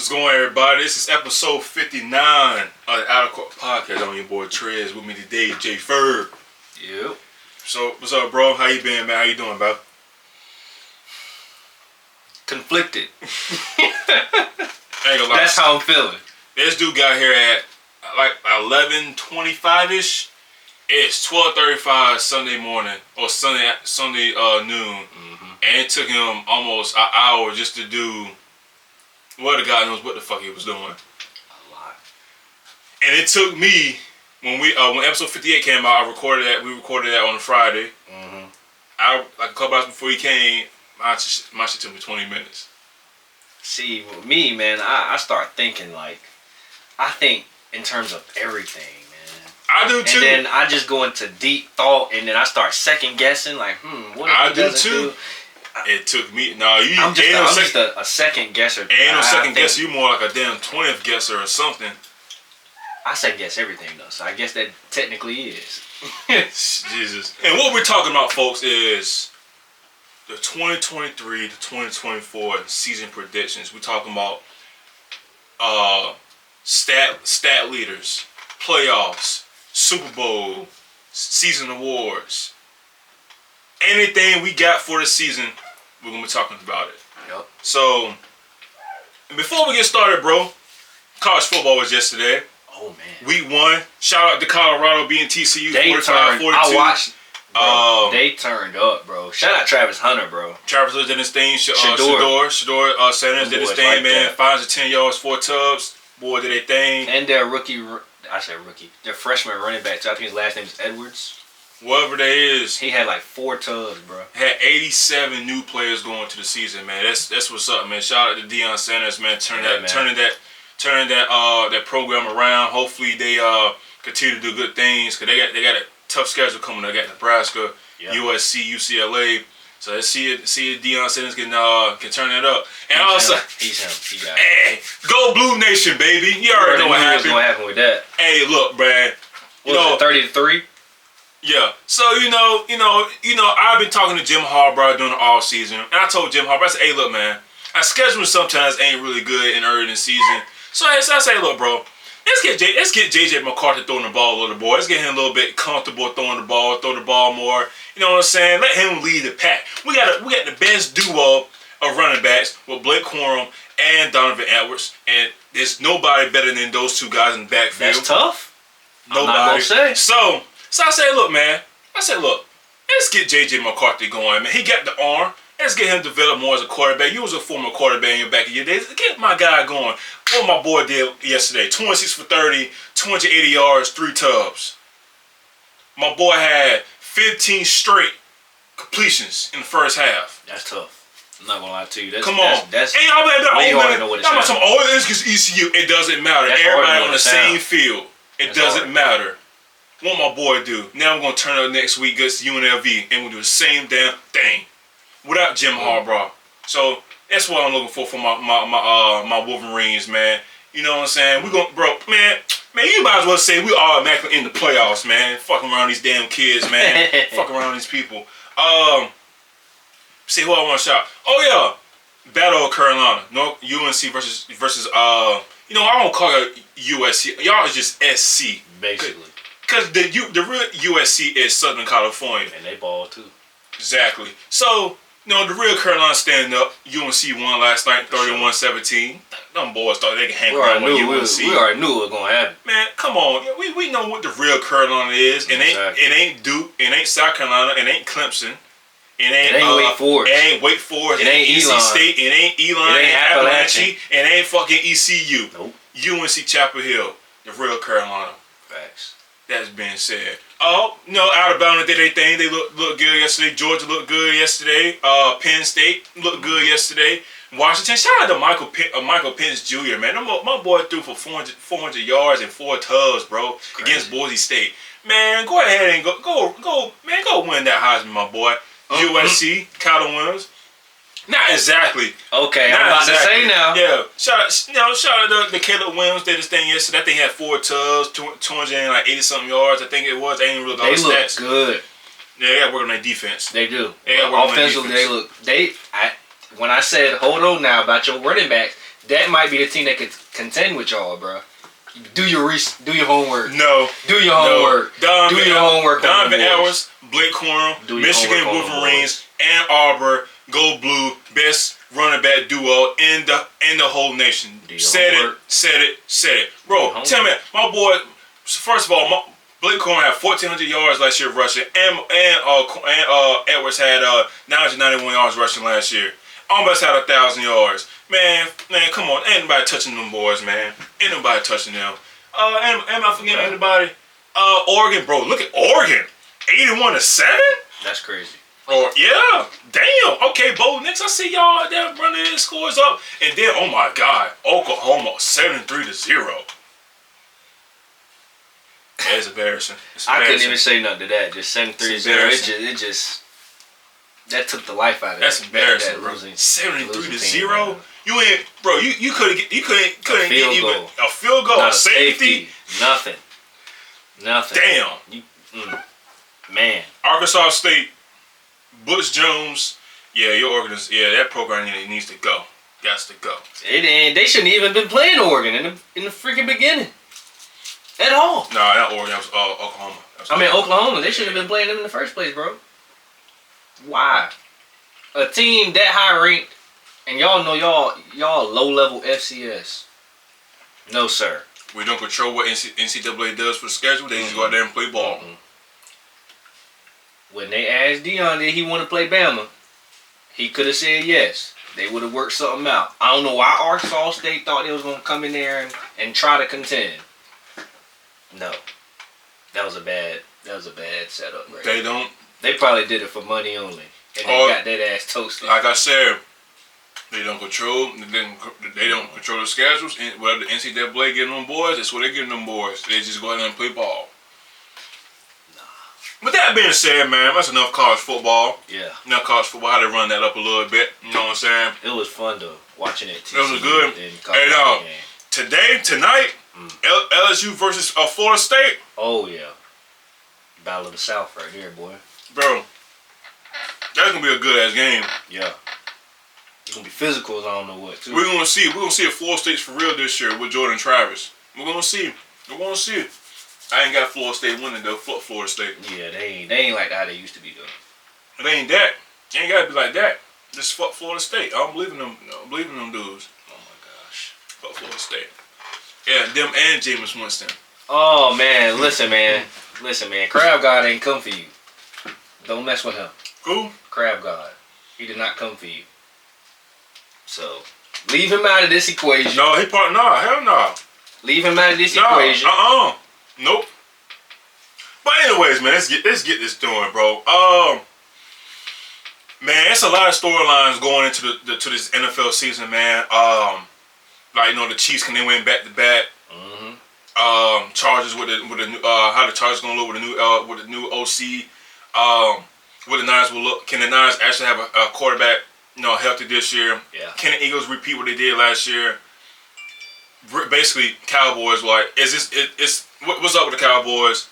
What's going on, everybody? This is episode 59 of the Out of Court Podcast. I'm your boy Trez. With me today, J Ferg. Yep. So, what's up, bro? How you been, man? How you doing, bro? Conflicted. That's how I'm feeling. This dude got here at like 11:25ish. It's 12:35 Sunday morning or Sunday noon, and it took him almost an hour just to do. Well, the guy knows what the fuck he was doing. A lot. And it took me when episode 58 came out. We recorded that on a Friday. Like a couple hours before he came, my shit took me 20 minutes. See, with me, man, I start thinking I think in terms of everything, man. I do too. And then I just go into deep thought, and then I start second guessing, what if I he do doesn't too. do? It took me. I'm I'm just a second guesser. Ain't no second guesser. You more like a damn 20th guesser or something. I second guess everything though, so I guess that technically is. Jesus. And what we're talking about, folks, is the 2023 to 2024 season predictions. We're talking about stat leaders, playoffs, Super Bowl, season awards. Anything we got for the season, we're gonna be talking about it. Yep. So, before we get started, bro, college football was yesterday. Oh man. Week 1. Shout out to Colorado beating TCU 45-42. I watched. Bro, they turned up, bro. Shout out Travis Hunter, bro. Travis did his thing. Shador Sanders did his thing, man. 5 to 10 yards, 4 tubs. Boy, did they thing. And their their freshman running back. I think his last name is Edwards. Whatever that is. He had 4 tubs, bro. Had 87 new players going to the season, man. That's what's up, man. Shout out to Deion Sanders, man. Turning that program around. Hopefully they continue to do good things, because they got a tough schedule coming. They got Nebraska, USC, UCLA. So let's see if Deion Sanders can turn that up. And also, he's him. He got it. Go Blue Nation, baby. You already know what happened. What's gonna happen with that? Hey, look, man. You know, 30-3. Yeah. So you know, I've been talking to Jim Harbaugh during the off season, and I told Jim Harbaugh, I said, hey, look, man, our schedule sometimes ain't really good in early in the season. So I say, look, bro, let's get JJ McCarthy throwing the ball a little more. Let's get him a little bit comfortable throwing the ball, throw the ball more. You know what I'm saying? Let him lead the pack. We got the best duo of running backs with Blake Corum and Donovan Edwards, and there's nobody better than those two guys in the backfield. That's tough. Nobody. I'm not gonna say. So I said, look, man. Let's get JJ McCarthy going, man. He got the arm. Let's get him developed more as a quarterback. You was a former quarterback in your back of your days. Get my guy going. What my boy did yesterday. 26 for 30, 280 yards, 3 tubs. My boy had 15 straight completions in the first half. That's tough. I'm not gonna lie to you. Come on. That's and y'all already know what it sounds like. It's just ECU. It doesn't matter. Everybody on the same field. It doesn't matter. What my boy do? Now we're gonna turn up next week against UNLV, and we'll do the same damn thing without Jim Harbaugh. So that's what I'm looking for my Wolverines, man. You know what I'm saying? We gonna, bro, man. You might as well say we automatically in the playoffs, man. Fucking around these damn kids, man. Fucking around these people. See who I want to shout. Oh yeah, Battle of Carolina, UNC versus I don't call it USC. Y'all is just SC basically. Because the real USC is Southern California. And they ball too. Exactly. So, the real Carolina stand up. UNC won last night, 31-17. Them boys thought they could hang around with UNC. We already knew what was going to happen. Man, come on. We know what the real Carolina is. It ain't Duke. It ain't South Carolina. It ain't Clemson. It ain't Wake Forest. It ain't Wake Forest. It ain't NC State. It ain't Elon. It ain't Appalachian. It ain't fucking ECU. Nope. UNC Chapel Hill. The real Carolina. Facts. That's being said. Alabama did their thing. They looked good yesterday. Georgia looked good yesterday. Penn State looked good yesterday. Washington, shout out to Michael Penix Jr., man. My boy threw for 400 yards and 4 tubs, bro, against Boise State. Man, go ahead and go win that Heisman, my boy. USC, Kyler Williams. Not exactly. Okay, I'm about to say now. Yeah. Shout out to Caleb Williams. Did his thing yesterday. I think he had 4 tubs, 280-something yards. I think it was. I ain't really got the stats. They look good. Yeah, they got to work on their defense. They do. They got to work on their offensively, defense. when I said, hold on now about your running backs, that might be the team that could contend with y'all, bro. Do your homework. No. Do your homework. Do your homework. Donovan Edwards, Blake Corum, Michigan Wolverines, Ann Arbor, Go Blue, best running back duo in the whole nation. Said it. Bro, tell me, my boy. First of all, Blake Corum had 1,400 yards last year rushing, and Edwards had 991 yards rushing last year. Almost had 1,000 yards. Man, come on. Ain't nobody touching them boys, man. Ain't nobody touching them. Am I forgetting anybody? Oregon, bro. Look at Oregon. 81-7? That's crazy. Oh, yeah. Damn. Okay, Bo Nix, I see y'all there running their scores up. And then, oh my God, Oklahoma 73-0. It's embarrassing. I couldn't even say nothing to that. Just 73-0. It just that took the life out of it. That's embarrassing, bro. 73-0. You ain't, bro. You couldn't get even a field goal, not a safety, nothing. Damn. Man. Arkansas State, Butch Jones. Yeah, that program needs to go. Got to go. And they shouldn't even been playing Oregon in the freaking beginning. At all. No, not Oregon. That was Oklahoma. Oklahoma. They shouldn't have been playing them in the first place, bro. Why? A team that high ranked, and y'all know y'all low level FCS. No, sir. We don't control what NCAA does for the schedule. They just go out there and play ball. When they asked Deion did he want to play Bama, he could have said yes. They would have worked something out. I don't know why Arkansas State thought they was going to come in there and try to contend. No. That was a bad setup, right? They probably did it for money only. And they got that ass toasted. Like I said, they don't control the schedules. And whatever the NCAA getting them boys, that's what they getting them boys. They just go out there and play ball. With that being said, man, that's enough college football. Yeah. Enough college football. How they run that up a little bit. You know what I'm saying? It was fun though, watching it. It was good. Hey, tonight, LSU versus Florida State. Oh yeah. Battle of the South right here, boy. Bro, that's gonna be a good ass game. Yeah. It's gonna be physical as I don't know what too. We're gonna see if Florida State's for real this year with Jordan Travis. We're gonna see. I ain't got Florida State winning though. Florida State. Yeah, they ain't like how they used to be though. It ain't that. They ain't gotta be like that. Just fuck Florida State. I don't believe in them. I don't believe in them dudes. Oh my gosh. Fuck Florida State. Yeah, them and Jameis Winston. Oh man, listen man. Crab God ain't come for you. Don't mess with him. Who? Crab God. He did not come for you. So leave him out of this equation. No, hell no. Leave him out of this equation. Nope. But anyways, man, let's get this doing, bro. Man, it's a lot of storylines going into to this NFL season, man. Like the Chiefs they went back to back. Chargers with the new how the Chargers gonna look with the new OC. What the Niners will look. Can the Niners actually have a quarterback healthy this year? Yeah. Can the Eagles repeat what they did last year? Basically, Cowboys what's up with the Cowboys?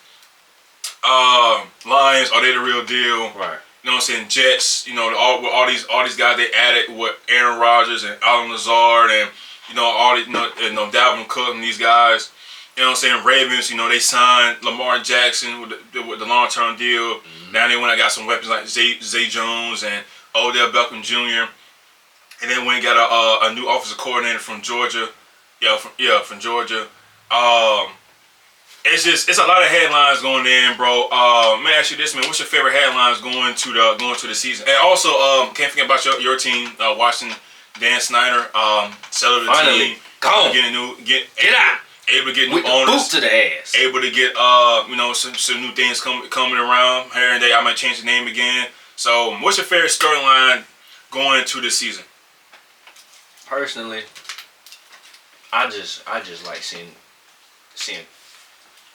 Lions, are they the real deal? Right. You know what I'm saying? Jets, all these guys they added with Aaron Rodgers and Alan Lazard and all these Dalvin Cook and these guys. You know what I'm saying? Ravens, they signed Lamar Jackson with the long-term deal. Mm-hmm. Now they went and got some weapons like Zay Jones and Odell Beckham Jr. And then went and got a new offensive coordinator from Georgia. From Georgia. It's a lot of headlines going in, bro. Let me ask you this, man. What's your favorite headlines going to the season? And also, can't forget about your team, Washington. Dan Snyder, settled the team. Go. Get out. Able to get new with owners. Boot to the ass. Able to get some new things coming around here and there. I might change the name again. So, what's your favorite storyline going into this season? Personally, I just like seeing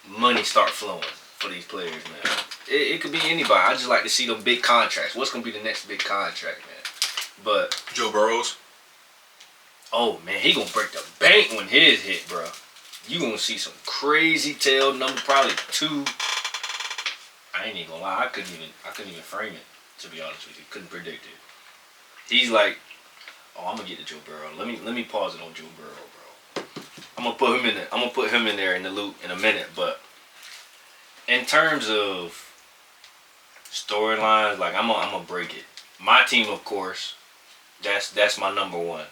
money start flowing for these players, man. It could be anybody. I just like to see them big contracts. What's gonna be the next big contract, man? But Joe Burrows. Oh man, he gonna break the bank when his hit, bro. You gonna see some crazy tail number, probably 2. I ain't even gonna lie, I couldn't even frame it, to be honest with you. Couldn't predict it. He's like Oh, I'm gonna get to Joe Burrow. Let me pause it on Joe Burrow, bro. I'm gonna put him in. I'm gonna put him in there in the loop in a minute. But in terms of storylines, like I'm gonna break it. My team, of course, that's my number one.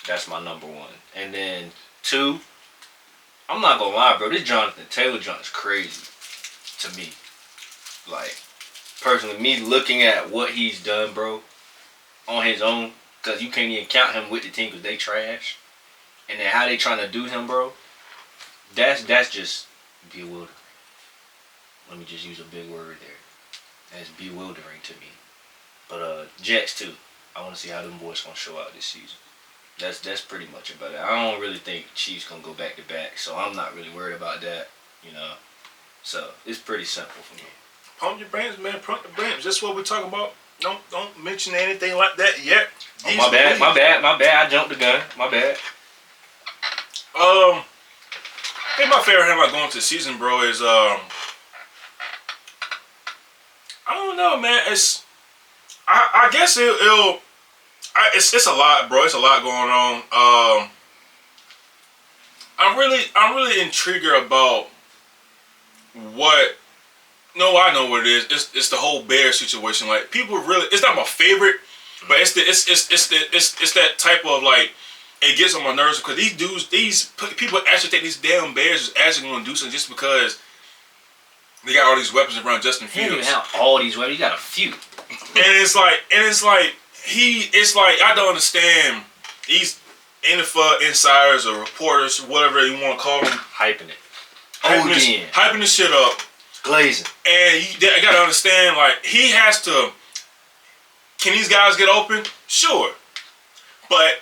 That's my number one. And then 2, I'm not gonna lie, bro. This Jonathan Taylor junk is crazy to me. Like, personally, me looking at what he's done, bro, on his own, because you can't even count him with the team because they trash. And then how they trying to do him, bro, that's just bewildering. Let me just use a big word there. That's bewildering to me. But Jets too. I want to see how them boys gonna show out this season. That's pretty much about it. I don't really think Chiefs gonna go back to back, so I'm not really worried about that. You know, so it's pretty simple for me. Pump your brains, man. Pump the brains. That's what we're talking about. Don't mention anything like that yet. Oh, my bad. I jumped the gun. My bad. I think my favorite thing about going to the season, bro, is I don't know, man. I guess it's a lot, bro. It's a lot going on. I'm really intrigued about what. No, I know what it is. It's the whole Bears situation. Like, people really, it's not my favorite, but it's that type of, like, it gets on my nerves because these people actually think these damn Bears is actually going to do something just because they got all these weapons around Justin Fields. He don't even have all these weapons. He got a few. It's like I don't understand these NFL insiders or reporters, whatever you want to call them, Hyping it. Hyping this shit up. Glazing. And you got to understand, like, he has to. Can these guys get open? Sure. But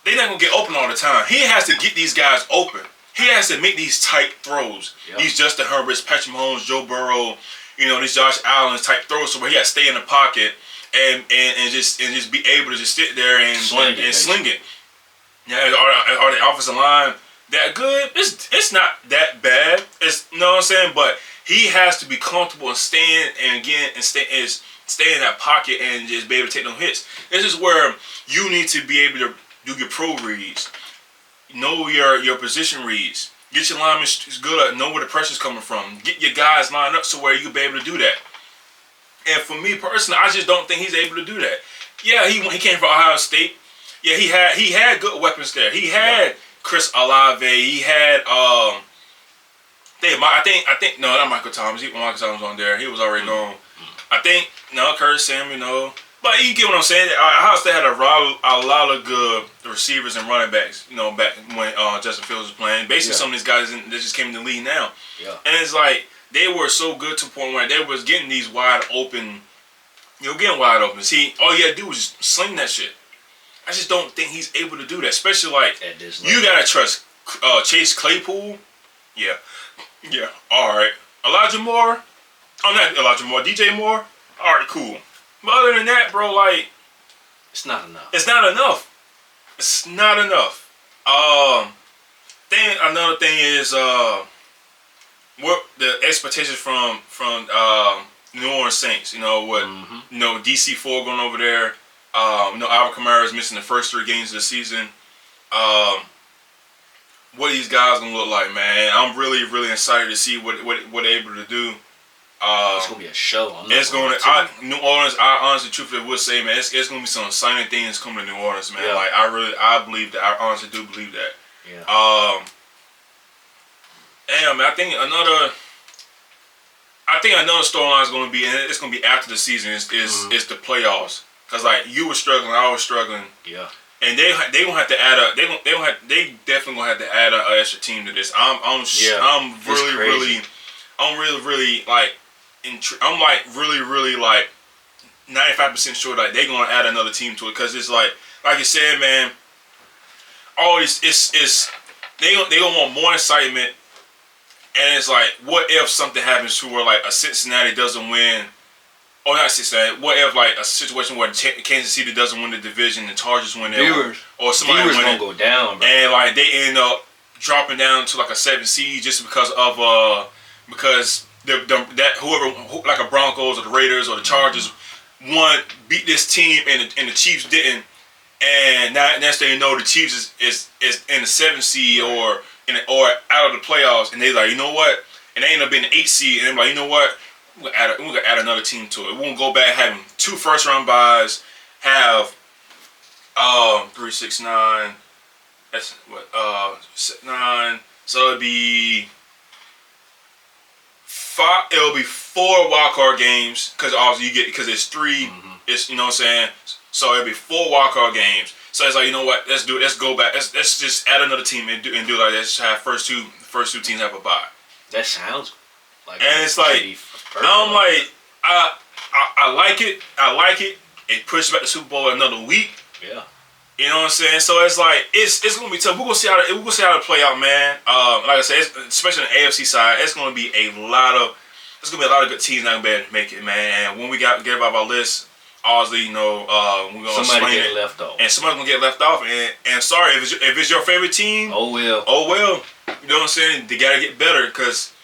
they're not going to get open all the time. He has to get these guys open. He has to make these tight throws. Yep. These Justin Herberts, Patrick Mahomes, Joe Burrow, these Josh Allen type throws. So where he has to stay in the pocket and just be able to just sit there and sling it. Yeah, are the offensive line that good? It's not that bad. You know what I'm saying? But he has to be comfortable and stay in that pocket and just be able to take them hits. This is where you need to be able to do your pro reads, know your position reads, get your linemen good, know where the pressure's coming from, get your guys lined up so where you can be able to do that. And for me personally, I just don't think he's able to do that. Yeah, he came from Ohio State. Yeah, he had good weapons there. He had Chris Olave. He had I think no, not Michael Thomas. Michael Thomas was on there. He was already gone. I think Curtis Samuel. But you get what I'm saying. Ohio State had a lot of good receivers and running backs. Back when Justin Fields was playing. Basically, some of these guys that just came in the league now. Yeah. And it's like they were so good to the point where they was getting these wide open. Getting wide open. See, all you gotta do is just sling that shit. I just don't think he's able to do that. Especially like at this level. You gotta trust Chase Claypool. Yeah. All right. Elijah Moore. Oh, not Elijah Moore. DJ Moore. All right, cool. But other than that, bro, like, it's not enough. Another thing is what the expectations from New Orleans Saints. DC4 going over there. Alvin Kamara is missing the first 3 games of the season. What these guys gonna look like, man? I'm really, really excited to see what they're able to do. It's gonna be a show. New Orleans. I honestly, truthfully, would say, man, it's gonna be some exciting things coming to New Orleans, man. Yeah. Like I believe that. I honestly do believe that. Yeah. Man, I think another storyline is gonna be, and it's gonna be after the season. Is the playoffs? Cause like you were struggling, I was struggling. Yeah. And they gonna have to add they definitely gonna have to add an extra team to this. I'm really like 95% sure that they gonna add another team to it, because it's like you said, man. Always they gonna want more excitement, and it's like, what if something happens to where like a Cincinnati doesn't win? Oh, not Cincinnati. What if like a situation where Kansas City doesn't win the division, the Chargers win it, or somebody win gonna go down, bro. And like they end up dropping down to like a 7 seed just because of whoever, like a Broncos or the Raiders or the Chargers beat this team and the Chiefs didn't, and now next thing you know, the Chiefs is in the 7th seed or out of the playoffs, and they like, you know what? And they end up being the 8th seed, and they're like, you know what? We're gonna add another team to it. We won't go back having 2 first-round buys, have 3, 6, 9. That's what 9. So it'd be 5. It'll be 4 wild card games because obviously because it's 3. It's, you know what I'm saying. So it'll be 4 wild card games. So it's like, you know what? Let's do it. Let's go back. Let's just add another team and do it like that. Just have first two teams have a bye. That sounds like. And it's like, I'm like, I like it. I like it. It pushed back the Super Bowl another week. Yeah. You know what I'm saying? So it's like it's gonna be tough. We're gonna see how it play out, man. Like I said, especially on the AFC side, it's gonna be a lot of good teams not gonna be able to make it, man. And when we get about our list, obviously, you know, we're gonna somebody get left off, and somebody's gonna get left off. And sorry if it's your favorite team. Oh well. You know what I'm saying? They gotta get better because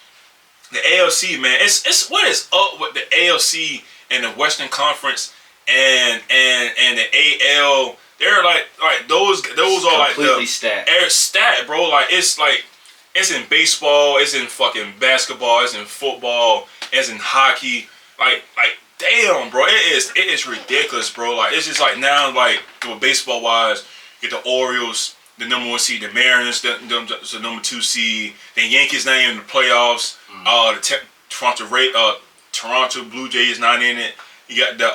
the AFC, man, it's what is up with the AFC and the Western Conference and the AL. They're like those are like completely stat, bro. Like it's in baseball, it's in fucking basketball, it's in football, it's in hockey. Like damn, bro, it is ridiculous, bro. Like it's just like now, like with baseball wise, you get the Orioles, the number 1 seed, the Mariners, the number 2 seed, the Yankees not even in the playoffs. The Toronto Blue Jays not in it. You got the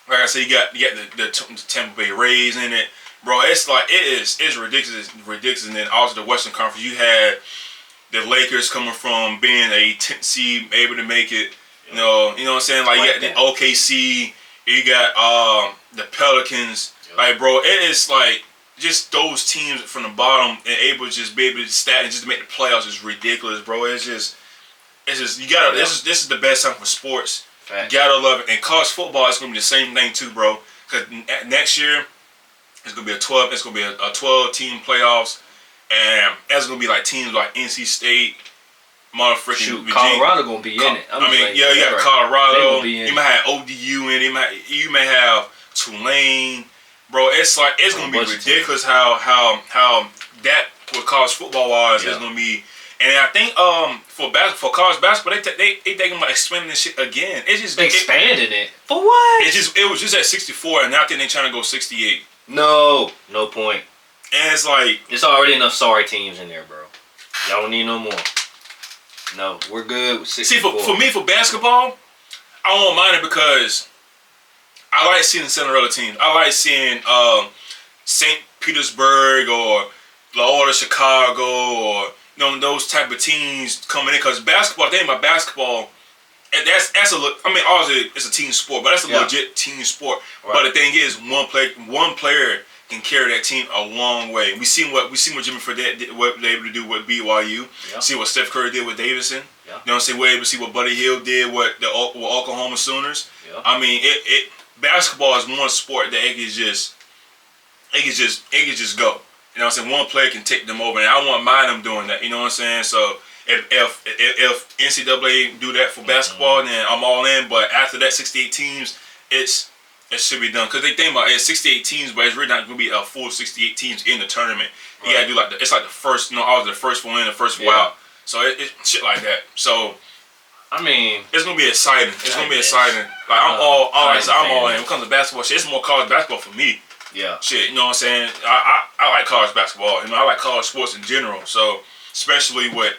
like I said, you got the Tampa Bay Rays in it, bro. It's like it's ridiculous. And then also the Western Conference, you had the Lakers coming from being a 10th seed, able to make it. You know what I'm saying? Like you got the OKC, you got the Pelicans. Yep. Like, bro, it is like just those teams from the bottom and able to just be able to stat and just make the playoffs is ridiculous, bro. It's just you gotta. Yep. This is the best time for sports. Fact. You gotta love it. And college football is gonna be the same thing too, bro. Because next year it's gonna be a 12-team playoffs, and it's gonna be like teams like NC State, motherfucking Virginia. Colorado gonna be in it. You got Colorado. You might have ODU in it. You may have Tulane, bro. It's gonna be ridiculous how that with college football wise is gonna be. And I think for college basketball they thinking about expanding this shit again. It's just expanding it for what? It was just at 64, and now I think they're trying to go 68. No point. And it's like there's already enough sorry teams in there, bro. Y'all don't need no more. No, we're good with 64. See, for me, for basketball, I won't mind it because I like seeing the Cinderella teams. I like seeing St. Petersburg or Loyola Chicago or those type of teams coming in, because basketball, the thing about basketball, that's obviously it's a team sport, but that's a legit team sport. Right. But the thing is, one player can carry that team a long way. We seen what Jimmy Fredette did, what they were able to do with BYU. Yeah. See what Steph Curry did with Davidson. Yeah. You know what I'm saying? We're able to see what Buddy Hield did with Oklahoma Sooners. Yeah. I mean, basketball is one sport that it can just go. You know what I'm saying? One player can take them over, and I won't mind them doing that. You know what I'm saying? So if NCAA do that for basketball, then I'm all in. But after that, 68 teams, it should be done. Because they think about it's 68 teams, but it's really not going to be a full 68 teams in the tournament. You got to do it's like the first. I was the first one in, the first one out. So it's shit like that. So I mean, it's gonna be exciting. It's gonna be exciting. Like I'm all in. When it comes to basketball, shit, it's more college basketball for me. Yeah. Shit, you know what I'm saying? I like college basketball. I like college sports in general. So, especially with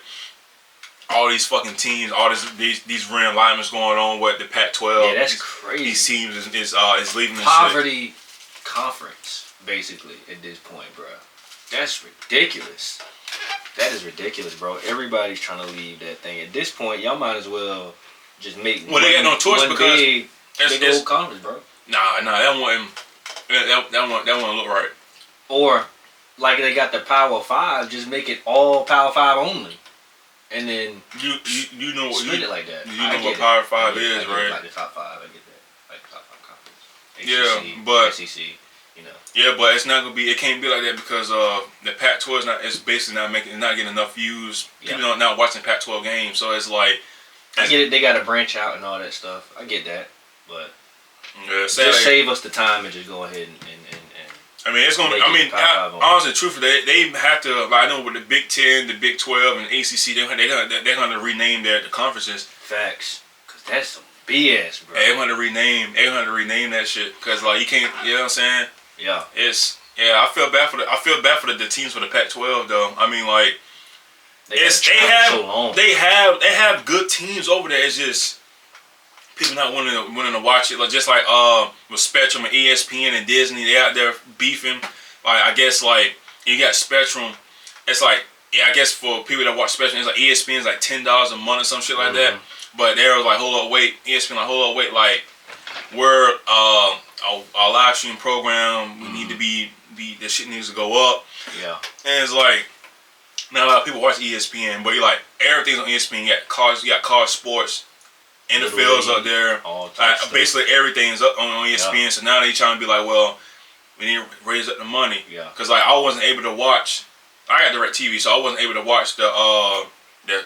all these fucking teams, all these realignments going on with the Pac-12. Yeah, that's crazy. These teams is leaving the poverty conference, basically, at this point, bro. That's ridiculous. That is ridiculous, bro. Everybody's trying to leave that thing. At this point, y'all might as well just make they got no choice because big old conference, bro. Nah, that wouldn't look right. Or, like they got the Power 5, just make it all Power 5 only, and then you know split it like that. You know what Power 5 is, right? Like the top 5, I get that. Like the top 5 conference. Yeah, but SEC, you know. Yeah, but it's not gonna be. It can't be like that because the Pac-12 is basically not getting enough views. People are not watching Pac-12 games, so it's like. I get it. They got to branch out and all that stuff. I get that, but yeah, just save us the time and just go ahead and I mean, it's gonna. They I mean, get Power 5 on. honestly, truthfully, they have to. Like, I know with the Big 10, the Big 12, and ACC, they're gonna rename the conferences. Facts, cause that's some BS, bro. They're gonna rename. They're gonna rename that shit because like you can't. You know what I'm saying? Yeah. I feel bad for the teams for the Pac-12 though. I mean, like they have good teams over there. It's just people not wanting to watch it. Like just like with Spectrum and ESPN and Disney, they out there beefing. Like I guess like you got Spectrum. It's like I guess for people that watch Spectrum, it's like ESPN's like $10 a month or some shit like that. But they were like, hold up, wait. ESPN like, hold up, wait. Like we're our live stream program. We need to be the shit needs to go up. Yeah. And it's like not a lot of people watch ESPN, but you like everything's on ESPN. You got college sports. NFL's up there. Basically everything's up on ESPN. Yeah. So now they trying to be like, well, we need to raise up the money. Yeah. Because like I wasn't able to watch. I got DirecTV, so I wasn't able to watch the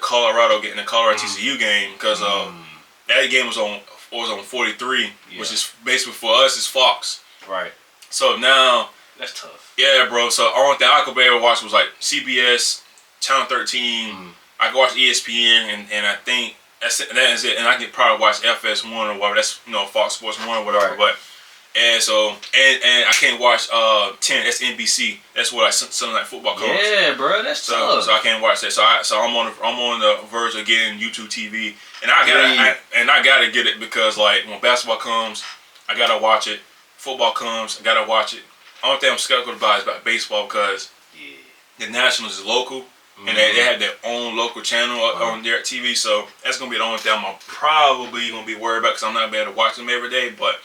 Colorado getting the Colorado TCU game because that game was on 43, which is basically for us is Fox. Right. So now that's tough. Yeah, bro. So the only thing I could be able to watch was like CBS, Channel 13. I could watch ESPN, and I think that is it. And I could probably watch FS1 or whatever. That's Fox Sports 1 or whatever. Right. But and so and I can't watch 10. That's NBC. That's what Sunday Night Football comes. Yeah, bro. That's tough. So I can't watch that. So I'm on the verge of getting YouTube TV, and I gotta get it because like when basketball comes, I gotta watch it. Football comes, I gotta watch it. Only thing I'm skeptical about is about baseball because the Nationals is local and they have their own local channel on their TV. So that's gonna be the only thing I'm probably gonna be worried about because I'm not gonna be able to watch them every day. But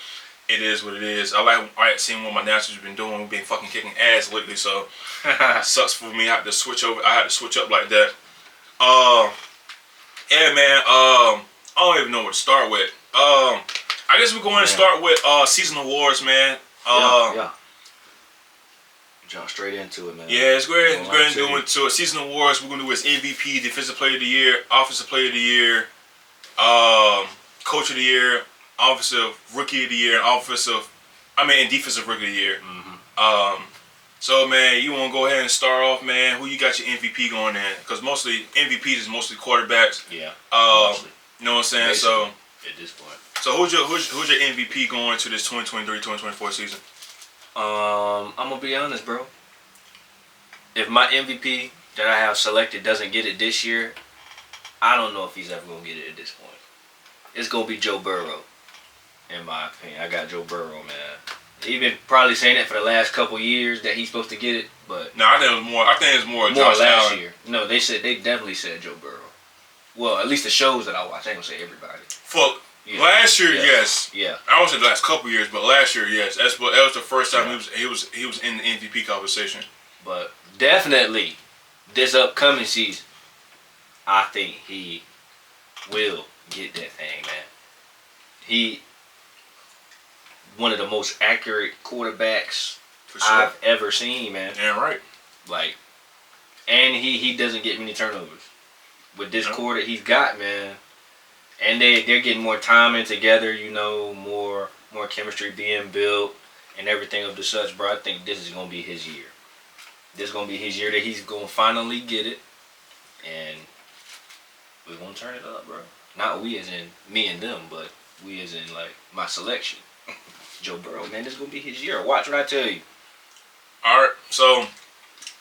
it is what it is. I like seeing what my Nationals have been doing. We've been fucking kicking ass lately, so it sucks for me. I had to switch up like that. Yeah, man. I don't even know where to start with. I guess we're going to start with season awards, man. Yeah. Jump straight into it, man. Yeah, it's great. It's great to do into it. Season awards, we're gonna do is MVP, Defensive Player of the Year, Offensive Player of the Year, Coach of the Year, Offensive Rookie of the Year, and Defensive Rookie of the Year. So man, you want to go ahead and start off, man? Who you got your MVP going in? Because mostly MVPs is mostly quarterbacks. Yeah. You know what I'm saying? Basically, so at this point. So who's your MVP going into this 2023-2024 season? I'm gonna be honest, bro. If my MVP that I have selected doesn't get it this year, I don't know if he's ever gonna get it at this point. It's gonna be Joe Burrow, in my opinion. I got Joe Burrow, man. He's been probably saying that for the last couple years that he's supposed to get it, but no, I think it's more Josh last Allen. year. No, they definitely said Joe Burrow. Well, at least the shows that I watch, I ain't gonna say everybody. Last year, yes. Yeah. I won't say the last couple years, but last year, yes. That was the first time he was in the MVP conversation. But definitely, this upcoming season, I think he will get that thing, man. He one of the most accurate quarterbacks I've ever seen, man. Yeah, right. Like, and he doesn't get many turnovers. With this quarter he's got, man. And they're getting more time in together, more chemistry being built and everything of the such, bro. I think this is gonna be his year. This is gonna be his year that he's gonna finally get it, and we're gonna turn it up, bro. Not we as in me and them, but we as in like my selection. Joe Burrow, man, this is gonna be his year. Watch what I tell you. All right, so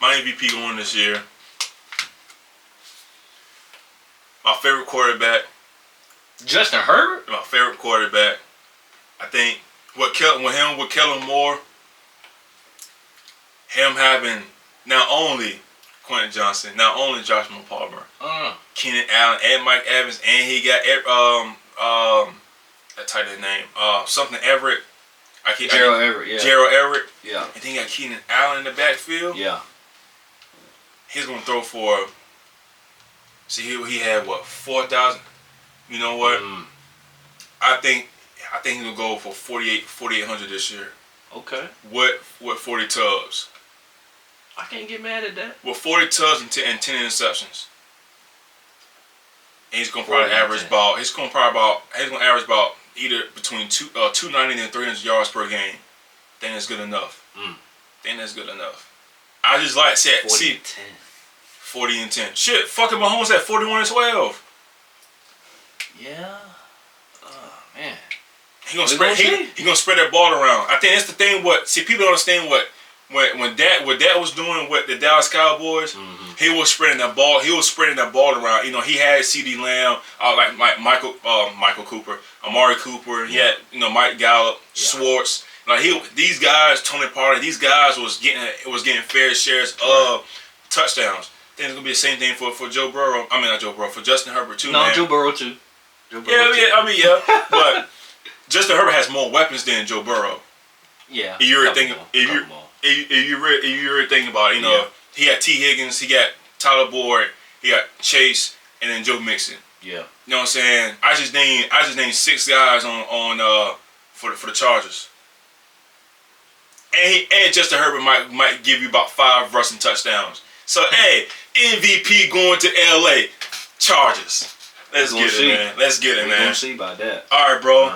my MVP going this year. My favorite quarterback. Justin Herbert? My favorite quarterback. I think with Kellen Moore, him having not only Quentin Johnson, not only Josh Palmer, Keenan Allen, and Mike Evans, and he got that tight end name, something Everett. Gerald Everett, yeah. Gerald Everett. Yeah. And then you got Keenan Allen in the backfield. Yeah. He's gonna throw for. See, he had 4,000. You know what? I think he's gonna go for 4,800 this year. Okay. With 40 tubs. I can't get mad at that. With 40 tubs and 10 interceptions. And he's gonna probably average about. He's gonna average about either between 290 and 300 yards per game. Then it's good enough. think that's good enough. I just like see 40-10. 40-10. Shit, fucking Mahomes at 41-12. Yeah. Oh man. He gonna spread. He gonna spread that ball around. I think that's the thing. People don't understand what Dak was doing with the Dallas Cowboys. Mm-hmm. He was spreading that ball. He was spreading that ball around. You know, he had C.D. Lamb, like Michael Cooper, Amari Cooper. He had Mike Gallup, Schwartz. Like these guys, Tony Pollard. These guys was getting fair shares of touchdowns. I think it's gonna be the same thing for Joe Burrow. I mean not Joe Burrow, for Justin Herbert too. No, Joe Burrow too. But Justin Herbert has more weapons than Joe Burrow. Yeah. If you really think about it, he had T. Higgins, he got Tyler Boyd, he got Chase, and then Joe Mixon. Yeah. You know what I'm saying? I just named 6 guys on for the Chargers. And Justin Herbert might give you about 5 rushing touchdowns. So hey, MVP going to LA Chargers. Let's get it, man. Let's get it, man. We're gonna see about that. All right, bro.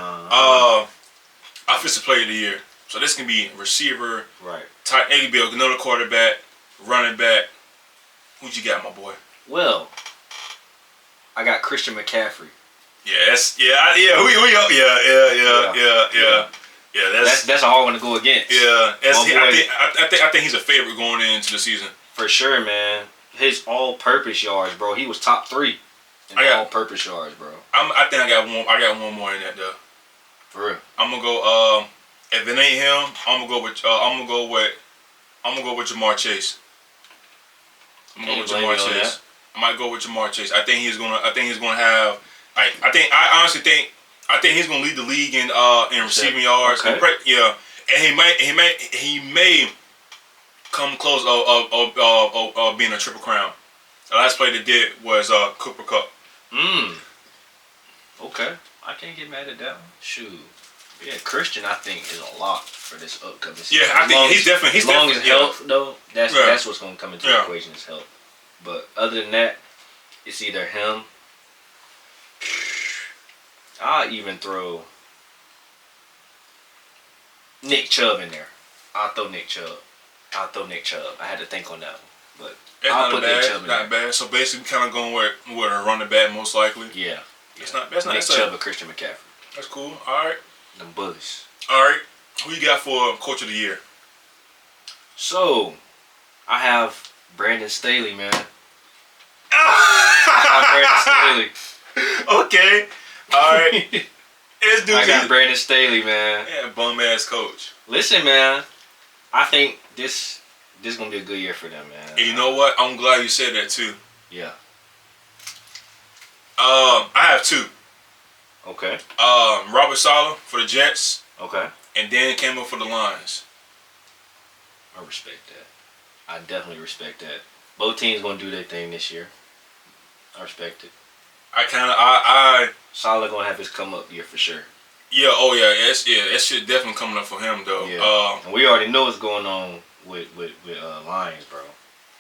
Offensive player of the year. So this can be receiver, right? Tight. It can be another quarterback, running back. Who'd you got, my boy? Well, I got Christian McCaffrey. That's a hard one to go against. Yeah, I think he's a favorite going into the season. For sure, man. His all-purpose yards, bro. He was top 3 in all-purpose yards, bro. I think I got one more in that though. For real. I'm gonna go. If it ain't him, I'm gonna go with Jamar Chase. I might go with Jamar Chase. I think he's gonna have. I honestly think he's gonna lead the league in receiving yards. Okay. And he may come close of being a triple crown. The last play they did was Cooper Kupp. Okay, I can't get mad at that one. Shoot. Yeah, Christian, I think, is a lot for this upcoming season. Yeah, I think he's definitely. As long as health, though, that's what's going to come into the equation is health. But other than that, it's either him. I'll even throw Nick Chubb in there. I'll throw Nick Chubb. I had to think on that one, but I'll put Nick Chubb in there. Not bad. So basically, kind of going with a running back most likely. Yeah. It's not. That's not. Nick Chubb or Christian McCaffrey. That's cool. All right. Them bullies. All right. Who you got for Coach of the Year? So, I have Brandon Staley, man. Brandon Staley. Okay. All right. I got Brandon Staley, man. Yeah, bum ass coach. Listen, man. I think this gonna be a good year for them, man. And you know what? I'm glad you said that too. Yeah. I have 2. Okay. Robert Saleh for the Jets. Okay. And Dan Campbell for the Lions. I respect that. I definitely respect that. Both teams gonna do their thing this year. I respect it. Saleh gonna have his come up year for sure. Yeah. Oh yeah. That shit definitely coming up for him though. Yeah. And we already know what's going on with Lions, bro.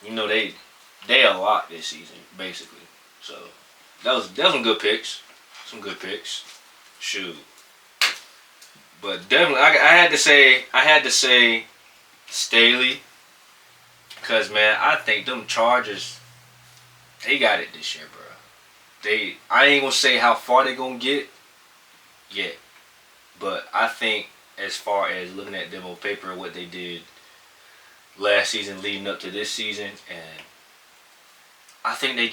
You know they a lot this season basically. So that was some good picks. Some good picks. Shoot. But definitely, I had to say Staley. Because, man, I think them Chargers, they got it this year, bro. I ain't going to say how far they going to get yet. But I think as far as looking at them on paper and what they did last season leading up to this season, and I think they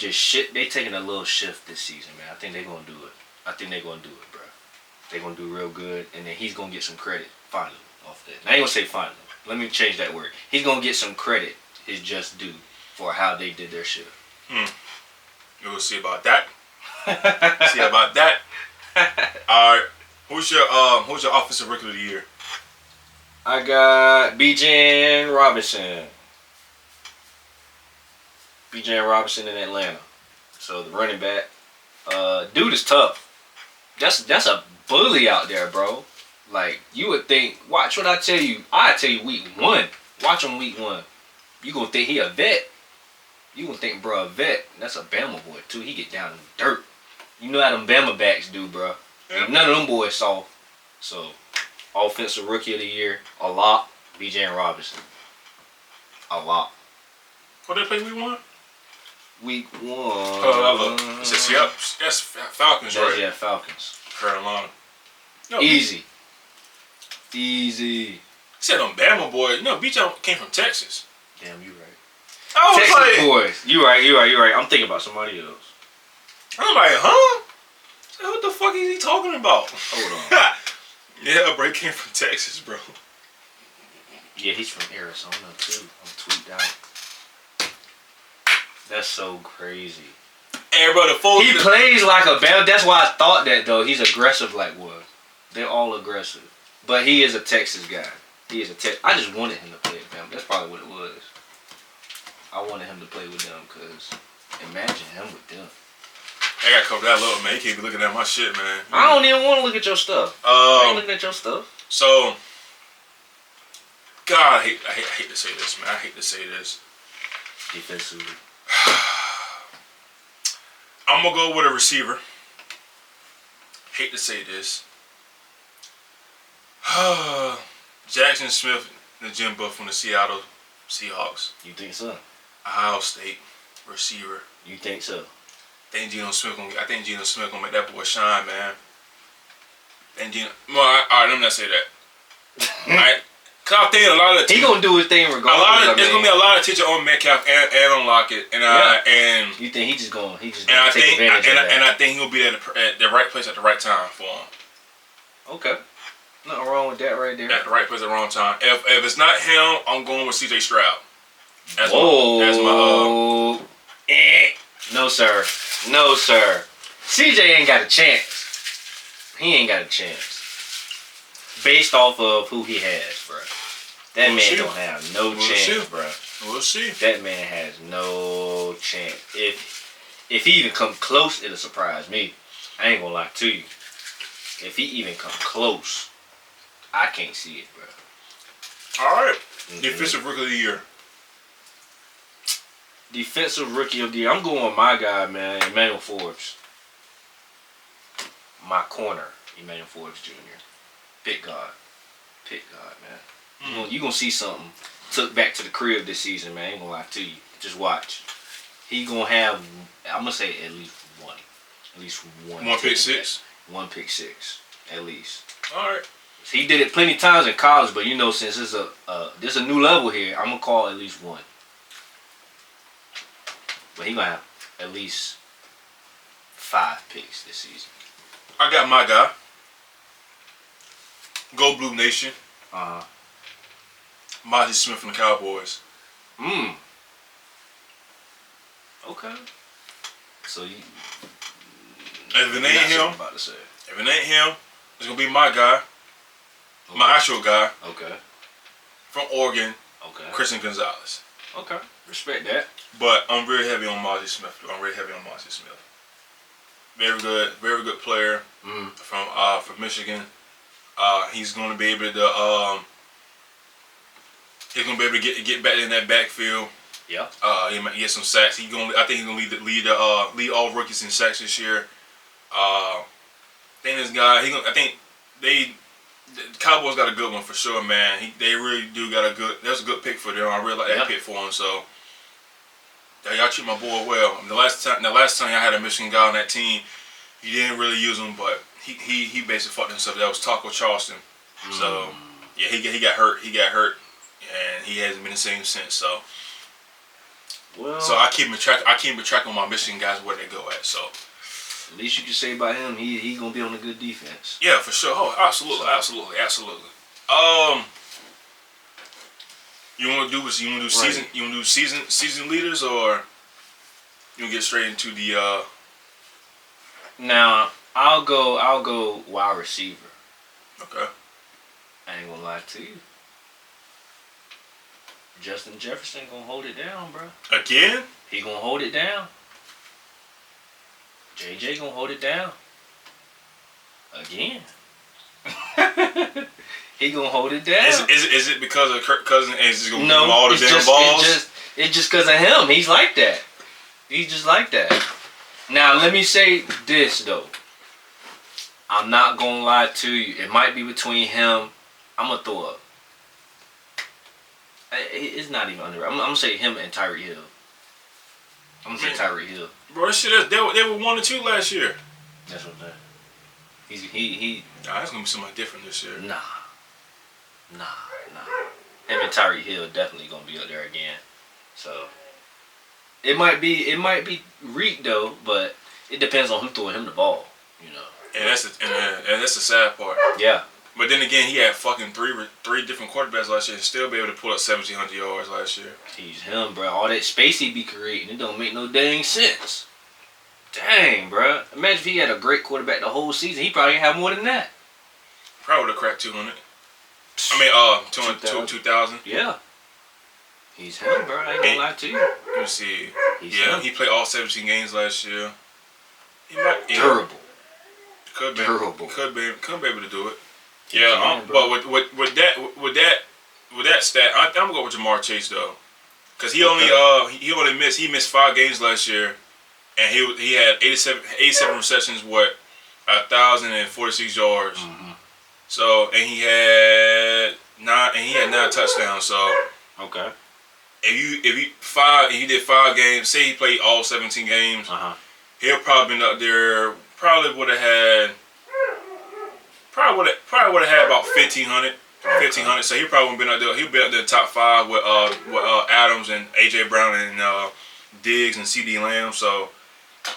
taking a little shift this season, man. I think they're going to do it. Bro. They're going to do real good, and then he's going to get some credit finally off that. And I ain't going to say finally. Let me change that word. He's going to get some credit, his just due, for how they did their shit. We'll see about that. All right. Who's your offensive rookie of the year? I got Bijan Robinson. Bijan Robinson in Atlanta. So the running back. Dude is tough. That's a bully out there, bro. Like, you would think, watch what I tell you. I tell you week 1. Watch him week 1. You gonna think he a vet. You gonna think, bro, a vet. That's a Bama boy, too. He get down in the dirt. You know how them Bama backs do, bro. Yeah. Ain't none of them boys soft. So, offensive rookie of the year, a lot, Bijan Robinson. A lot. What they play week 1? Week 1. Oh, I look. It says, yep, that's Falcons, right? Yeah, Falcons. Carolina. No, Easy. Easy. Said on Bama boy. No, Beach came from Texas. Damn, you right. I was Texas like, boys. You right. I'm thinking about somebody else. I'm like, huh? So what the fuck is he talking about? Hold on. Yeah, bro, he came from Texas, bro. Yeah, he's from Arizona too. I'm tweaked out. That's so crazy. Hey, bro, He plays like a Bama. That's why I thought that though. He's aggressive like what? They're all aggressive. But he is a Texas guy. He is a Texas. I just wanted him to play at Bama. That's probably what it was. I wanted him to play with them because imagine him with them. I gotta cover that little man. You can't be looking at my shit, man. I don't even want to look at your stuff. I ain't looking at your stuff. So, God, I hate to say this, man. I hate to say this. Defensively. I'm gonna go with a receiver. Hate to say this. Jackson Smith and Jim Buff from the Seattle Seahawks. You think so? Ohio State receiver. You think so? I think Geno Smith gonna make that boy shine, man. All right, let me not say that. All right, cause I think a lot of he gonna do his thing regardless. there's gonna be a lot of attention on Metcalf and on Lockett, and you think he's just gonna take advantage of that? And I think he'll be at the right place at the right time for him. Okay, nothing wrong with that right there. At the right place at the wrong time. If it's not him, I'm going with C.J. Stroud. That's my No sir. No sir. CJ ain't got a chance. He ain't got a chance. Based off of who he has, bro. That man don't have no chance, bro. We'll see. That man has no chance. If he even come close, it'll surprise me. I ain't gonna lie to you. If he even come close, I can't see it, bro. All right. Defensive Rookie of the Year. Defensive Rookie of the Year. I'm going with my guy, man, Emmanuel Forbes. My corner, Emmanuel Forbes Jr. Pick God, man. You gonna see something took back to the crib this season, man. I ain't gonna lie to you. Just watch. He gonna have, I'm gonna say at least one. At least one. One pick six? One pick six, at least. All right. He did it plenty times in college, but since it's this a new level here, I'm gonna call at least one. But he gonna have at least 5 picks this season. I got my guy. Go Blue Nation. Monty Smith from the Cowboys. Okay. So you. If it ain't him, it's gonna be my guy. Okay. My actual guy. Okay. From Oregon. Okay. Christian Gonzalez. Okay. Respect that. But I'm very heavy on Monty Smith. Very good player from Michigan. He's going to be able to get back in that backfield. Yeah. He might get some sacks. I think he's going to lead all rookies in sacks this year. I think this guy. The Cowboys got a good one for sure, man. They really do got a good. That's a good pick for them. I really like that pick for him. So. Y'all treat my boy well. The last time y'all had a Michigan guy on that team, you didn't really use him, but he basically fucked himself. That was Taco Charleston. So yeah, he got hurt. And he hasn't been the same since. So I keep track on my Michigan guys where they go at. So at least you can say about him, he gonna be on a good defense. Yeah, for sure. Oh, absolutely. You want to do season? You want to do season leaders, or you want to get straight into the? Now I'll go wide receiver. Okay. I ain't gonna lie to you. Justin Jefferson gonna hold it down, bro. Again? He gonna hold it down. JJ gonna hold it down. Again. He gonna hold it down. Is it because of Kirk Cousins and he's gonna give him all the damn balls? It's just because of him. He's like that. He's just like that. Now let me say this though. I'm not gonna lie to you. It might be between him. I'm gonna throw up. It's not even underrated. I'm gonna say him and Tyreek Hill. I'm gonna say Tyreek Hill. Bro, that shit, they were 1-2 last year. That's what that. He. Nah, it's gonna be somebody different this year. Nah. Him and Tyreek Hill definitely gonna be up there again. So it might be Reek though, but it depends on who throwing him the ball. You know. And that's the sad part. Yeah. But then again, he had fucking three different quarterbacks last year and still be able to pull up 1,700 yards last year. He's him, bro. All that space he be creating, it don't make no dang sense. Dang, bro. Imagine if he had a great quarterback the whole season. He probably have more than that. Probably would have cracked 200. I mean, 2,000. Yeah. He's him, bro. I ain't gonna lie to you. Let me see. He played all 17 games last year. He might. Yeah. Durable. Could be able to do it. He Yeah, can, but with that stat, I'm gonna go with Jamar Chase though, because he missed 5 games last year, and he had 87 receptions, 1,046 yards. Mm-hmm. So and he had 9 touchdowns. So okay, if he did 5 games, say he played all 17 games, he'll probably been up there. Probably would have had about 1,500. 1,500. So he probably would have been up there. He'll be up there top 5 with Adams and AJ Brown and Diggs and CD Lamb. So I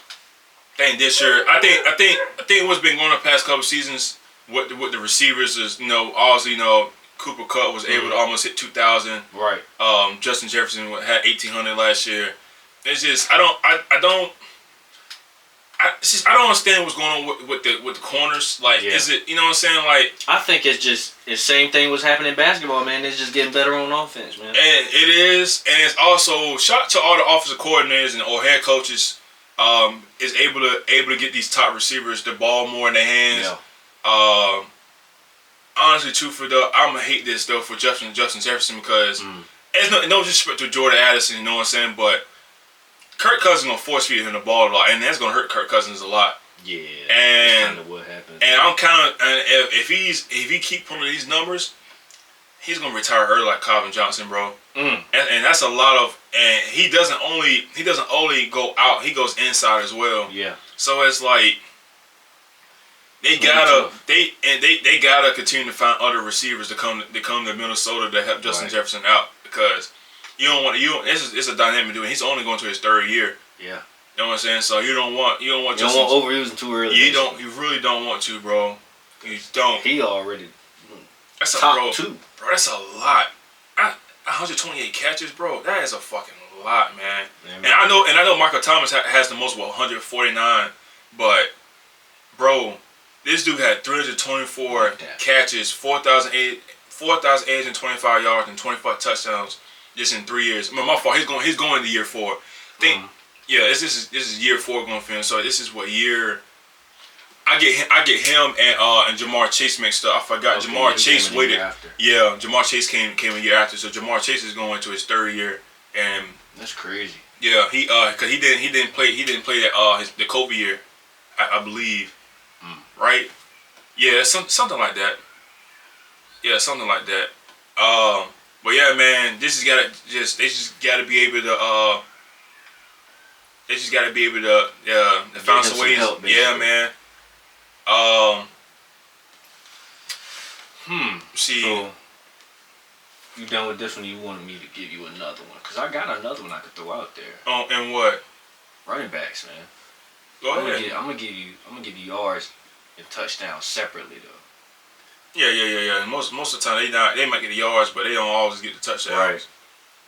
think this year, I think what's been going on the past couple seasons with the receivers is, obviously, Cooper Kupp was able to almost hit 2,000. Right. Justin Jefferson had 1,800 last year. It's just I don't understand what's going on with the corners. Like, is it, you know what I'm saying? Like, I think it's just the same thing was happening in basketball, man. It's just getting better on offense, man. And it is, and it's also shout out to all the offensive coordinators and or head coaches. Is able to get these top receivers the ball more in their hands. Yeah. Honestly, truthfully though, I'm gonna hate this though for Justin Jefferson because it's no disrespect to Jordan Addison, you know what I'm saying, but Kirk Cousins gonna force feed him the ball a lot, and that's gonna hurt Kirk Cousins a lot. Yeah, and that's kind of what happens. And I'm kind of, if he keep pulling these numbers, he's gonna retire early like Calvin Johnson, bro. And that's a lot of, and he doesn't only go out, he goes inside as well. Yeah. So it's like they gotta continue to find other receivers to come to Minnesota to help Justin Jefferson out, because it's a dynamic dude. He's only going to his 3rd year. Yeah. You know what I'm saying? So you don't want overusing too early. You really don't want to, bro. You don't. He already that's top 2. Bro, that's a lot. 128 catches, bro. That is a fucking lot, man. And I know Michael Thomas has the most, 149, but bro, this dude had 324 catches, 4,825 yards, and 25 touchdowns just in 3 years. My fault. He's going to year 4. This is year 4 going for him. So this is what year. I get him and Jamar Chase mixed up. I forgot Jamar Chase waited. Yeah, Jamar Chase came a year after. So Jamar Chase is going to his 3rd year, and that's crazy. Yeah, because he didn't play that the COVID year, I believe, right? Yeah, something like that. Yeah, something like that. But yeah, man, they just gotta be able to find some ways. Help, yeah, man. See. So, you done with this one? You wanted me to give you another one? Cause I got another one I could throw out there. Oh, and what? Running backs, man. Go ahead. I'm gonna give you yards and touchdowns separately though. Yeah. Most of the time they might get the yards, but they don't always get the touchdowns.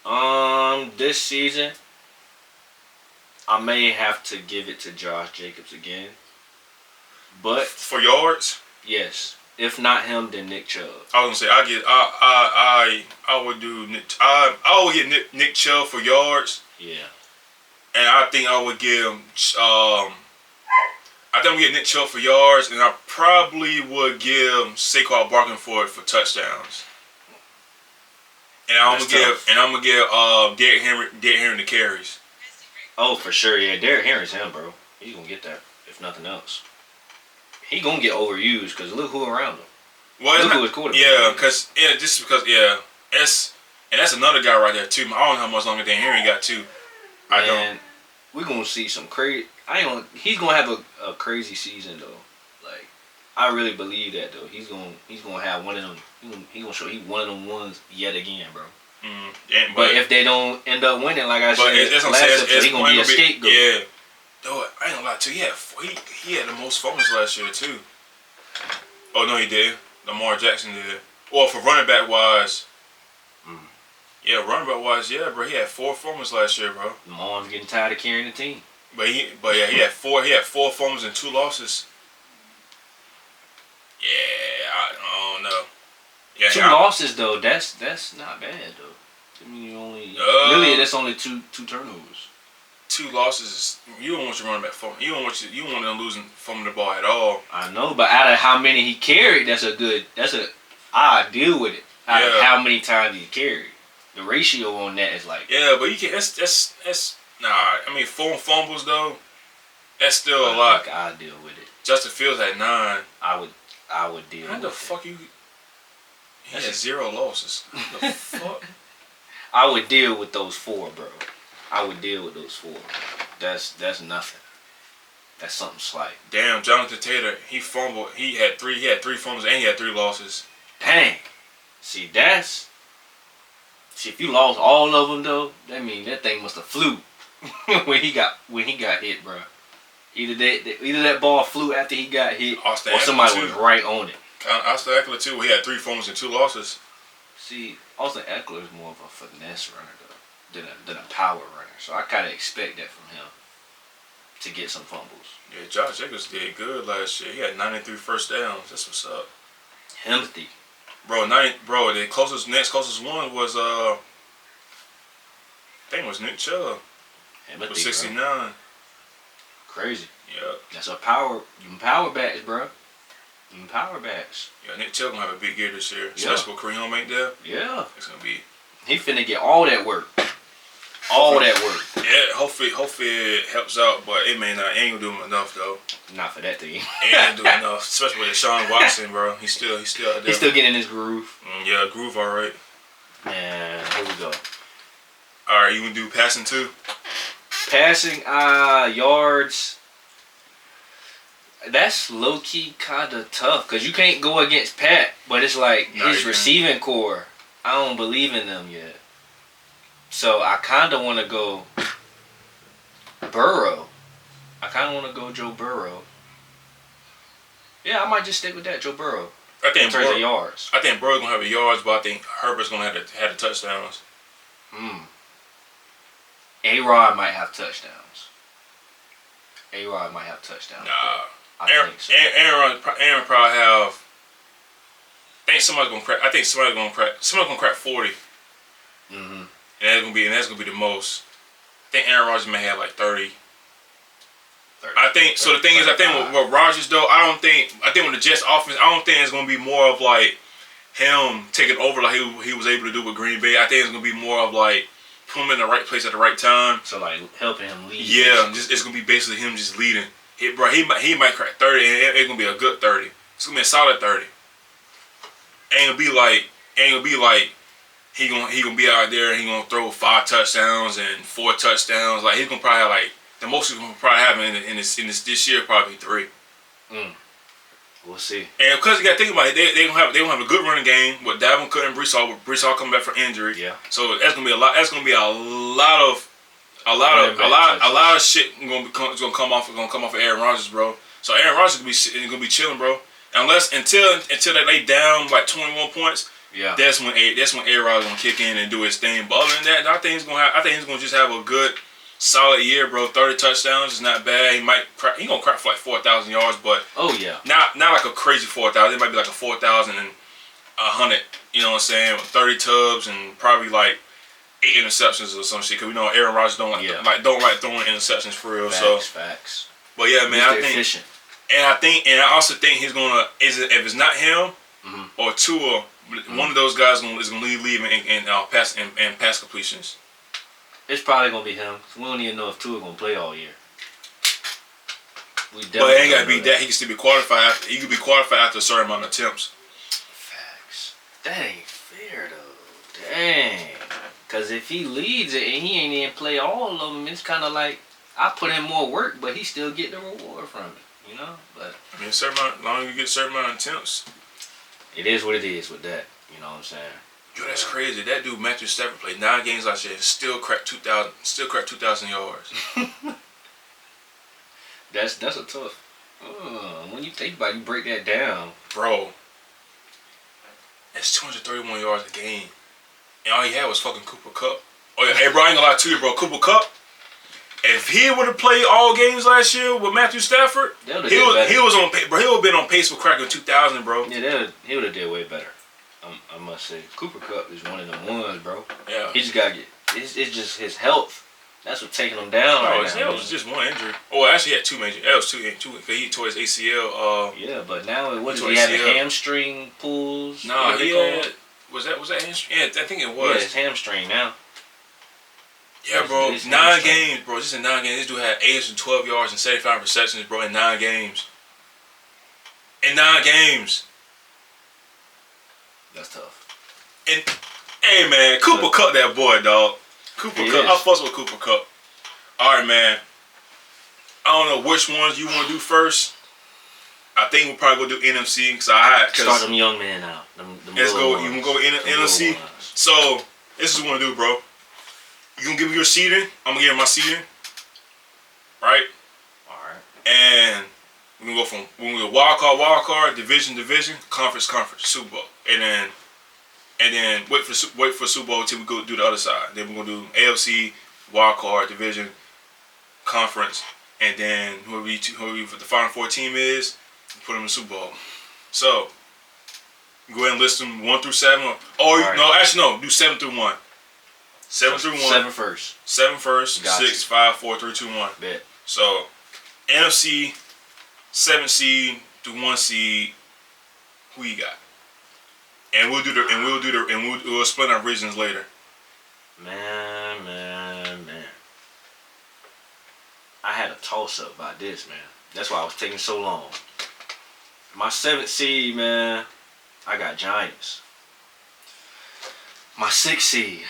Right. This season, I may have to give it to Josh Jacobs again. But for yards, yes. If not him, then Nick Chubb. I was gonna say I would do I would get Nick Chubb for yards. Yeah. And I think I would give get Nick Chubb for yards, and I probably would give Saquon Barkley for touchdowns. And I'm gonna give Derrick Henry the carries. Oh, for sure, yeah. Derrick Henry's him, bro. He's gonna get that if nothing else. He gonna get overused because look who around him. Well, look who his quarterback. Yeah, because And that's another guy right there too. I don't know how much longer Dan Henry got too. I don't. We're gonna see some crazy. He's gonna have a crazy season though. Like, I really believe that though. He's gonna have one of them. He gonna show he one of them ones yet again, bro. But if they don't end up winning, like I said, last episode, he's gonna be a scapegoat. Yeah. Though I ain't gonna lie to you. He had the most fumbles last year too. Oh no, he did. Lamar Jackson did. Well, for running back wise. Yeah, running back wise, yeah, bro. He had 4 fumbles last year, bro. Lamar's getting tired of carrying the team. But yeah, he had 4 fumbles and 2 losses. Yeah, I don't know. Yeah, 2 losses though, that's not bad though. I mean, really that's only two turnovers. 2 losses. You don't want your running back fumble. You don't want them losing fumbling the ball at all. I know, but out of how many he carried, I deal with it. Out of how many times he carried. The ratio on that is like... Yeah, but you can't... That's... Nah, I mean, 4 fumbles, though, that's still a lot. I think I'll deal with it. Justin Fields had 9. I would deal with it. How the fuck you... He had 0 losses. What the fuck? I would deal with those 4, bro. I would deal with those 4. That's nothing. That's something slight. Damn, Jonathan Taylor, he fumbled. He had 3 fumbles and he had 3 losses. Dang. See, if you lost all of them though, that means that thing must have flew when he got hit, bro. Either that ball flew after he got hit, Austin or somebody Eckler was right on it. Austin Eckler too. He had 3 fumbles and 2 losses. See, Austin Eckler is more of a finesse runner though than a power runner, so I kind of expect that from him to get some fumbles. Yeah, Josh Jacobs did good last year. He had 93 first downs. That's what's up. Healthy. Bro, the next closest one was I think it was Nick Chubb. With 69. Bro. Crazy. Yeah. That's a power backs, bro. Power backs. Yeah, Nick Chubb gonna have a big year this year. Especially with Kareem ain't there. Yeah. It's gonna be. He finna get all that work. All that work. Yeah, hopefully it helps out, but it may not. Ain't gonna do him enough though. Not for that team. Ain't gonna do enough, especially with Deshaun Watson, bro. He's still out there. He's still getting in his groove. Yeah, groove, all right. Man, here we go. All right, you gonna do passing too? Passing, yards. That's low key kind of tough because you can't go against Pat, but it's like his receiving core. I don't believe in them yet. So I kind of want to go Burrow. I kind of want to go Joe Burrow. Yeah, I might just stick with that, Joe Burrow. I think in terms of yards. I think Burrow's gonna have the yards, but I think Herbert's gonna have the touchdowns. A-Rod might have touchdowns. Nah, I think so. Aaron probably have. I think somebody's gonna crack. I think somebody's gonna crack 40. And that's gonna be the most. I think Aaron Rodgers may have like 30. I think so. The thing is, I think with Rodgers though, I think with the Jets offense, I don't think it's gonna be more of like him taking over like he was able to do with Green Bay. I think it's gonna be more of like put him in the right place at the right time. So like helping him lead. Yeah, it's gonna be basically him just leading. He might crack 30, and it's gonna be a good 30. It's gonna be a solid 30. Ain't gonna be like he gonna be out there and he gonna throw 5 touchdowns and 4 touchdowns. Like he's gonna probably have like the most he's gonna probably have in this year probably 3. We'll see. And because you gotta think about it, they gonna have a good running game with Dalvin Cook and Brees Hall coming back from injury. Yeah. So that's gonna be a lot. That's gonna be a lot of shit gonna come off of Aaron Rodgers, bro. So Aaron Rodgers gonna be chilling, bro. Until they lay down like 21 points. Yeah. That's when Aaron Rodgers gonna kick in and do his thing. But other than that, I think he's gonna just have a good, solid year, bro. 30 touchdowns is not bad. He gonna crack for like 4,000 yards, but not like a crazy 4,000. It might be like a 4,100. You know what I'm saying? With 30 tubs and probably like 8 interceptions or some shit. Cause we know Aaron Rodgers don't like throwing interceptions for real. Facts. But yeah, man, I think. Efficient. And I also think he's gonna if it's not him or Tua. One of those guys is gonna leave in pass completions. It's probably gonna be him. We don't even know if Tua gonna play all year. But it ain't gotta be that. He can still be qualified. He could be qualified after a certain amount of attempts. Facts. That ain't fair though. Dang. Because if he leads it and he ain't even play all of them, it's kind of like I put in more work, but he still get the reward from it, you know. But I mean, certain amount, as long as you get a certain amount of attempts. It is what it is with that. You know what I'm saying? Yo, that's crazy. That dude Matthew Stafford played 9 games last year, still cracked 2,000, yards. That's a tough. When you think about it, you break that down, Bro, that's 231 yards a game, and all he had was fucking Cooper Kupp. Oh yeah, hey bro, I ain't gonna lie to you, bro. Cooper Kupp, if he would have played all games last year with Matthew Stafford, he was on, bro. He would have been on pace for cracking 2,000, bro. Yeah, he would have did way better. I must say, Cooper Kupp is one of the ones, bro. Yeah, he just gotta get. It's just his health. That's what's taking him down right now. It was just one injury. Oh, actually, he had 2 major. That was two. Cause he tore his ACL. Yeah, but now what is he having? Hamstring pulls? Nah, he had. Was that hamstring? Yeah, I think it was. Yeah, it's hamstring now. Yeah, bro. It's 9 games, bro. Just in 9 games, this dude had 812 yards and 75 receptions, bro. In 9 games. In 9 games. That's tough. And hey, man, Cooper Kupp, that boy, dog. Cooper Kupp. I fuss with Cooper Kupp. All right, man. I don't know which ones you want to do first. I think we'll probably go do NFC because start them young men out. Let's go. You want to go with NFC? So this is what we're gonna do, bro. You gonna give me your seeding? I'm gonna give you my seeding. Right? Alright. And we're gonna go wild card, division, conference, Super Bowl. And then wait for Super Bowl till we go do the other side. Then we're gonna do AFC, wild card, division, conference, and then whoever the final 4 team is, put them in the Super Bowl. So go ahead and list them 1 through 7. Do 7 through 1. 7 through 1. 7 first. 7 first. Gotcha. 6, 5, 4, 3, 2, 1. Bet. So NFC, 7 seed through 1 seed. Who you got? And we'll split our regions later. Man. I had a toss up about this, man. That's why I was taking so long. My 7th seed, man, I got Giants. My 6th seed,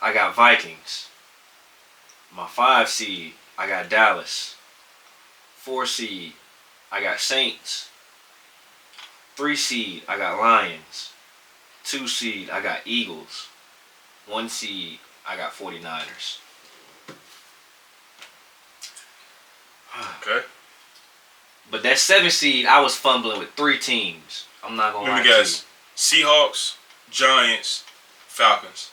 I got Vikings. My 5 seed, I got Dallas. 4 seed, I got Saints. 3 seed, I got Lions. 2 seed, I got Eagles. 1 seed, I got 49ers. Okay. But that 7 seed, I was fumbling with 3 teams. I'm not gonna lie to you. Seahawks, Giants, Falcons.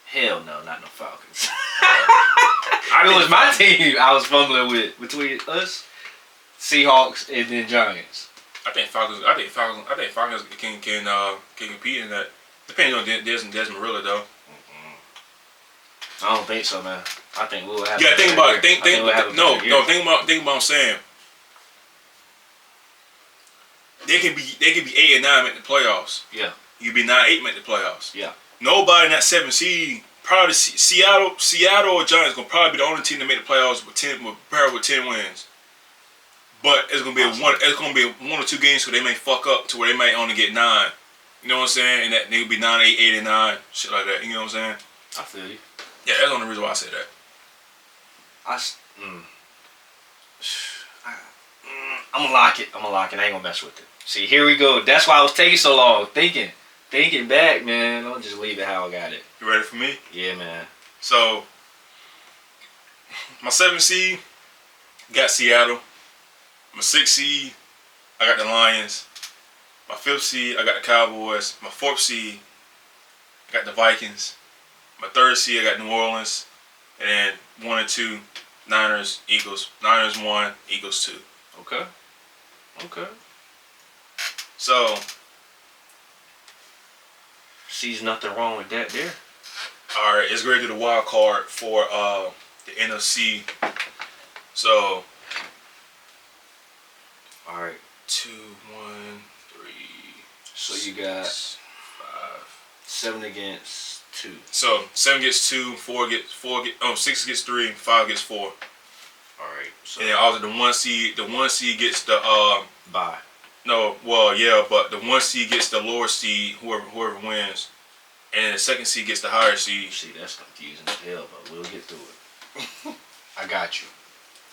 Hell no, not no Falcons. It was my team I was fumbling with between us, Seahawks, and then Giants. I think Falcons can compete in that. Depending on Desmond Riddle though. I don't think so, man. I think we'll have. Yeah, think about it. Think about what I'm saying. They could be 8 and 9 make the playoffs. Yeah. You could be 9-8 make the playoffs. Yeah. Nobody in that 7 seed, probably Seattle or Giants gonna probably be the only team to make the playoffs with 10 wins. But it's gonna be one or 2 games where they may fuck up to where they might only get 9. You know what I'm saying? And that they could be 9-8, 8 and 9, shit like that. You know what I'm saying? I feel you. Yeah, that's the only reason why I say that. I'm gonna lock it. I ain't gonna mess with it. See, here we go. That's why I was taking so long, thinking back, man. I'll just leave it how I got it. You ready for me? Yeah, man. So, my 7th seed got Seattle. My 6th seed, I got the Lions. My 5th seed, I got the Cowboys. My 4th seed, I got the Vikings. My 3rd seed, I got New Orleans. And then 1 and 2, Niners, Eagles. Niners 1, Eagles 2. Okay. So, sees nothing wrong with that there. all right, it's ready to do the wild card for the NFC. So, all right, 2, 1, 3. So you got 5. 7 against 2. So 7 gets 2, 6 gets 3, 5 gets 4. All right. So and then also the one seed gets the bye. No, well yeah, but the 1 seed gets the lower seed, whoever wins, and the second seed gets the higher seed. See, that's confusing as hell, but we'll get through it. I got you.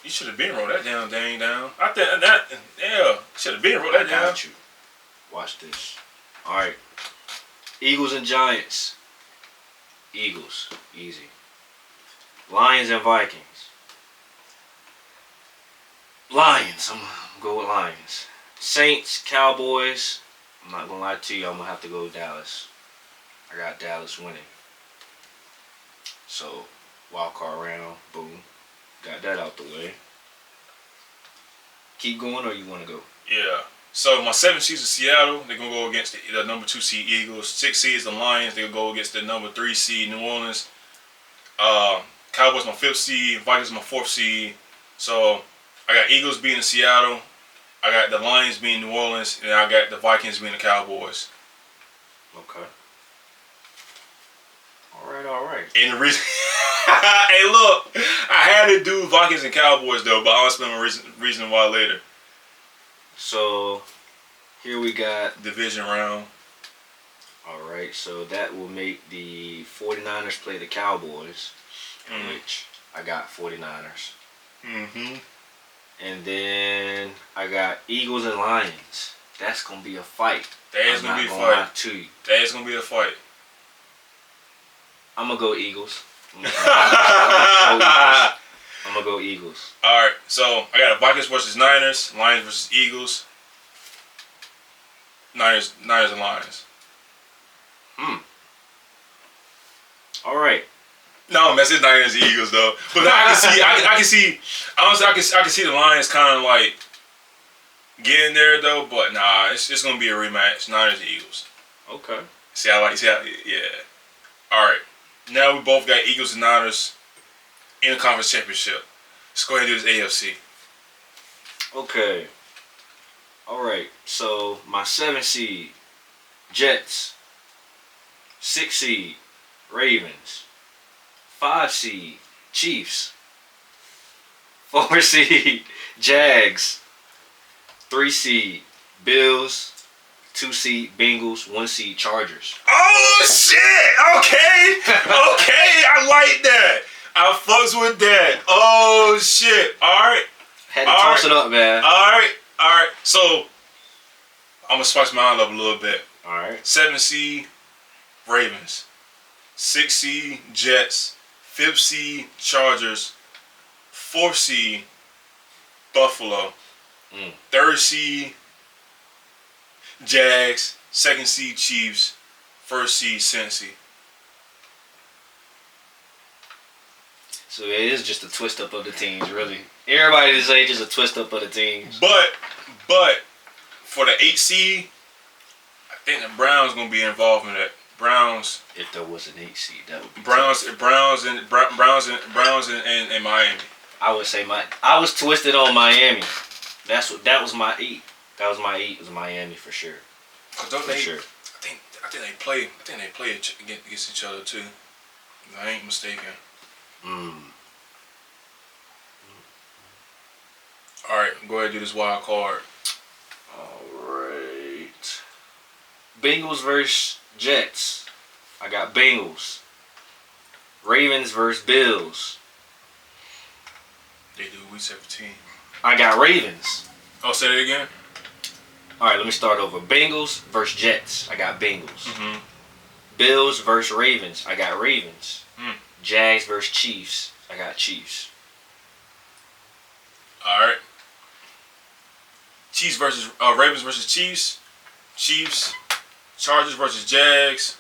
You should have been wrote that down, down. I think that, yeah, should have been wrote that down. I got you. Watch this. All right. Eagles and Giants. Eagles, easy. Lions and Vikings. Lions, I'm gonna go with Lions. Saints, Cowboys. I'm not gonna lie to you, I'm gonna have to go with Dallas. I got Dallas winning. So, wild card round, boom. Got that out the way. Keep going or you wanna go? Yeah. So my 7 seeds is Seattle. They're gonna go against the number 2 seed Eagles. 6 seeds the Lions. They're gonna go against the number 3 seed New Orleans. Cowboys my 5th seed. Vikings my 4th seed. So I got Eagles beating Seattle. I got the Lions beating New Orleans, and I got the Vikings beating the Cowboys. Okay. All right. And the reason, hey, look, I had to do Vikings and Cowboys though, but I'll explain my reason why later. So here we got division round. All right, so that will make the 49ers play the Cowboys, in which I got 49ers. Mm-hmm. And then I got Eagles and Lions. That's gonna be a fight. That is gonna be a fight. To you. That is gonna be a fight. I'm gonna go Eagles. I'm gonna go Eagles. All right, so I got Vikings versus Niners, Lions versus Eagles. Niners and Lions. All right. No, man, it's Niners and Eagles though. But I can see. Honestly, I can see the Lions kind of like getting there though. But nah, it's gonna be a rematch. Niners and Eagles. Okay. Yeah. All right. Now we both got Eagles and Niners in the conference championship. Let's go ahead and do this AFC. Okay. All right. So my 7 seed Jets. 6 seed Ravens. 5 seed Chiefs. 4 seed Jags. 3 seed Bills. 2 seed Bengals. 1 seed Chargers. Oh shit! Okay, I like that. I fucks with that. Oh shit! All right. Had to toss it up, man. All right. So I'm gonna spice mine up a little bit. All right. 7 seed Ravens. 6 seed Jets. 5th seed Chargers. 4th seed Buffalo. 3rd seed Jags. 2nd seed Chiefs. 1st seed Cincy. So it is just a twist up of the teams, really. Everybody this age is a twist up of the teams. But for the 8 seed, I think the Browns gonna be involved in that. Browns. If there was an 8 seed, that would be Browns and Miami. I would say I was twisted on Miami. That was my 8. That was my 8. Was Miami for sure. Sure. I think they play against each other too. If I ain't mistaken. All right, go ahead and do this wild card. All right. Bengals versus Jets. I got Bengals. Ravens versus Bills. They do week 17. I got Ravens. Oh, say that again. All right, let me start over. Bengals versus Jets. I got Bengals. Mm-hmm. Bills versus Ravens. I got Ravens. Jags versus Chiefs. I got Chiefs. All right. Ravens versus Chiefs. Chiefs. Chargers versus Jags.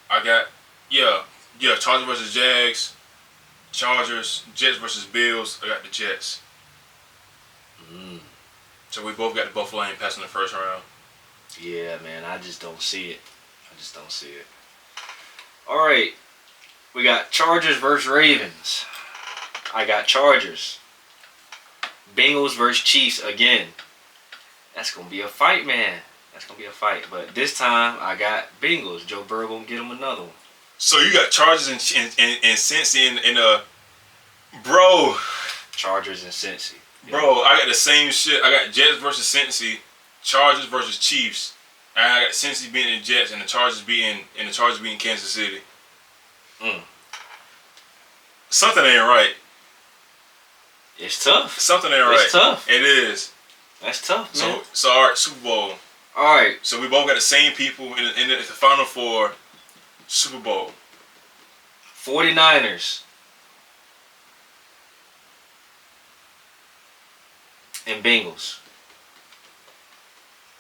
I got Chargers versus Jags. Chargers. Jets versus Bills. I got the Jets. So we both got the Buffalo ain't passing the first round. Yeah, man. I just don't see it. All right. We got Chargers versus Ravens. I got Chargers. Bengals versus Chiefs again. That's going to be a fight, man. But this time, I got Bengals. Joe Burrow going to get him another one. So you got Chargers and Cincy in bro. Chargers and Cincy. Bro, I got the same shit. I got Jets versus Cincy, Chargers versus Chiefs, I got Cincy beating the Jets and the Chargers beating Kansas City. Something ain't right. It's tough. Something ain't right. It's tough. It is. That's tough, man. So all right, Super Bowl. All right. So we both got the same people in the Final Four. Super Bowl. 49ers. And Bengals.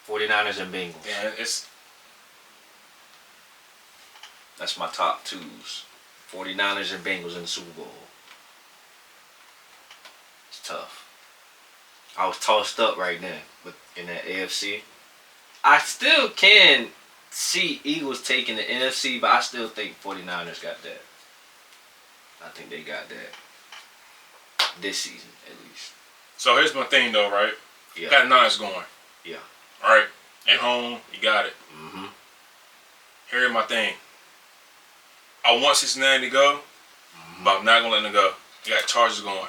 49ers and Bengals. Yeah, That's my top twos. 49ers and Bengals in the Super Bowl. It's tough. I was tossed up right then in that AFC. I still can see Eagles taking the NFC, but I still think 49ers got that. I think they got that this season, at least. So here's my thing, though, right? Yeah. You got the Niners going. Yeah. All right. At home, you got it. Mm-hmm. Here's my thing. I want Cincinnati to go, but I'm not going to let them go. You got Chargers going.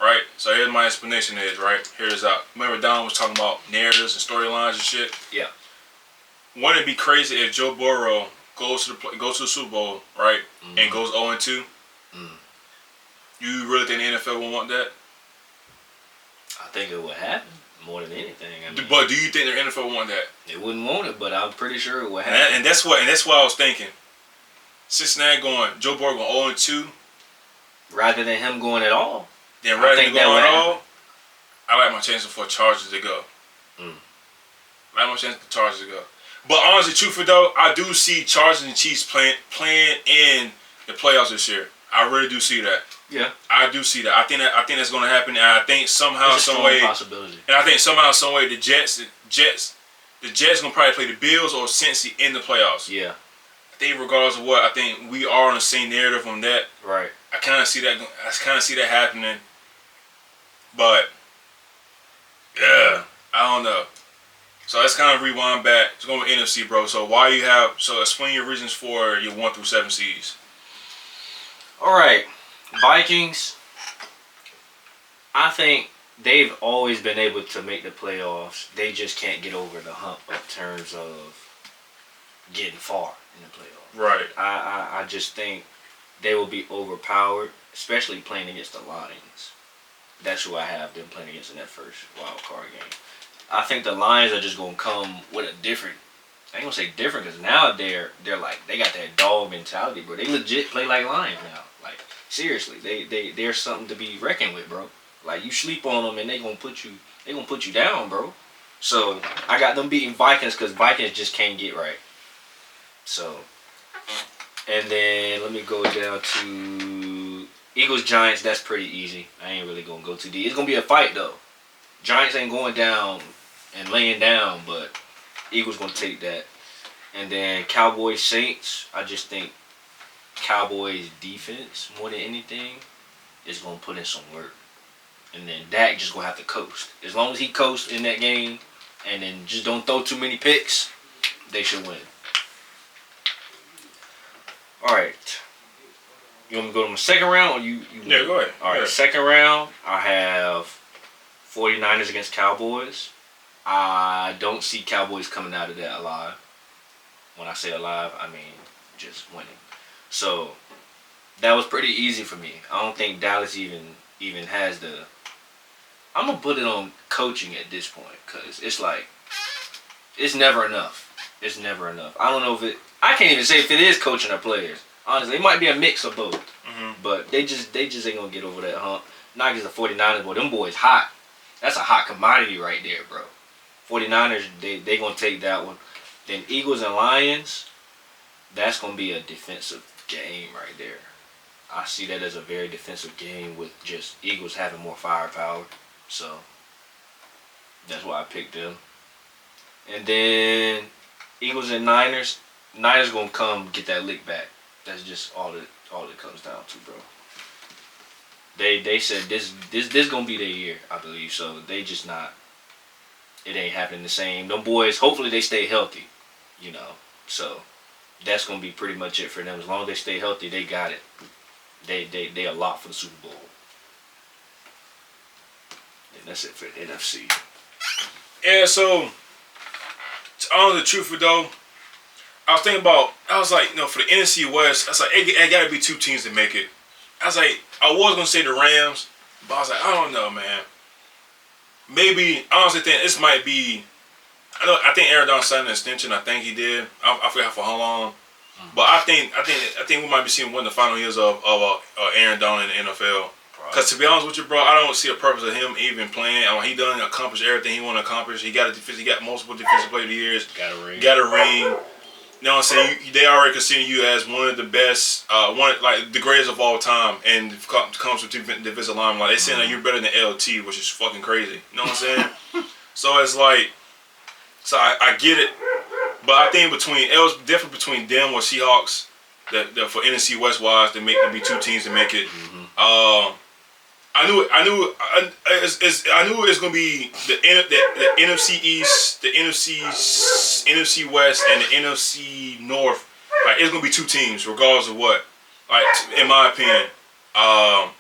Right? So here's my explanation is, right? Here's out. Remember Don was talking about narratives and storylines and shit? Yeah. Wouldn't it be crazy if Joe Burrow goes to the Super Bowl, right? Mm-hmm. And goes 0-2? You really think the NFL will want that? I think it would happen more than anything. I mean, But do you think the NFL will want that? they wouldn't want it, but I'm pretty sure it would happen. And that's what I was thinking. Cincinnati going, Joe Burrow going 0-2. Rather than him going at all. Then rather than think that going would at all, I like my chances for Chargers to go. Mm. I like my chances for Chargers to go. But honestly, truthfully though, I do see Chargers and Chiefs playing in the playoffs this year. I really do see that. Yeah. I do see that. I think that's going to happen, and I think somehow, It's a some strong way, possibility. and I think somehow, some way, the Jets going to probably play the Bills or Cincy in the playoffs. Yeah. I think regardless of what, I think we are on the same narrative on that. Right. I kind of see that happening, but yeah, I don't know. So let's kind of rewind back. Let's go with NFC, bro. So explain your reasons for your 1 through 7 seeds. All right. Vikings, I think they've always been able to make the playoffs. They just can't get over the hump in terms of getting far in the playoffs. Right. I just think they will be overpowered, especially playing against the Lions. That's who I have them playing against in that first wild card game. I think the Lions are just gonna come with a different. I ain't gonna say different because now they're like they got that dog mentality, bro. They legit play like Lions now. Like seriously, they're something to be reckoned with, bro. Like you sleep on them and they gonna put you down, bro. So I got them beating Vikings because Vikings just can't get right. So, and then let me go down to Eagles Giants. That's pretty easy. I ain't really gonna go too deep. It's gonna be a fight though. Giants ain't going down and laying down, but Eagles gonna take that. And then Cowboys Saints. I just think Cowboys defense more than anything is gonna put in some work. And then Dak just gonna have to coast. As long as he coasts in that game, and then just don't throw too many picks, they should win. All right. You want me to go to my second round, or you Yeah, go ahead. All right, Yeah. second round, I have 49ers against Cowboys. I don't see Cowboys coming out of that alive. When I say alive, I mean just winning. So that was pretty easy for me. I don't think Dallas even has the. I'm gonna put it on coaching at this point because it's like it's never enough. It's never enough. I don't know if it. I can't even say if it is coaching or players. Honestly, it might be a mix of both. Mm-hmm. But they just ain't gonna get over that hump. Not against the 49ers, boy. Them boys hot. That's a hot commodity right there, bro. 49ers, they gonna take that one. Then Eagles and Lions, that's gonna be a defensive game right there. I see that as a very defensive game with just Eagles having more firepower. So that's why I picked them. And then Eagles and Niners. Niners gonna come get that lick back. That's just all it comes down to, bro. They said this gonna be their year, I believe. So they just not. It ain't happening the same. Them boys, hopefully they stay healthy, you know. So that's gonna be pretty much it for them. As long as they stay healthy, they got it. They a lot for the Super Bowl. And that's it for the NFC. Yeah, so honestly, the truth though, I was thinking about. I was like, for the NFC West, I was like, it got to be two teams to make it. I was like, I was gonna say the Rams, but I was like, I don't know, man. Maybe I honestly think this might be. I think Aaron Donald signed an extension. I think he did. I forgot for how long. But I think we might be seeing one of the final years of Aaron Donald in the NFL. Because to be honest with you, bro, I don't see a purpose of him even playing. He done accomplished everything he want to accomplish. He got multiple defensive player of the years. Got a ring. You know what I'm saying? They already consider you as one of the best, the greatest of all time, and comes with defensive lineman. Like they saying that you're better than LT, which is fucking crazy. You know what I'm saying? So it's like, I get it, but I think it was different between them or Seahawks. That for NFC West wise, to be two teams to make it. I knew it was gonna be the NFC East, the NFC West, and the NFC North. Like it's gonna be two teams, regardless of what. Like in my opinion, and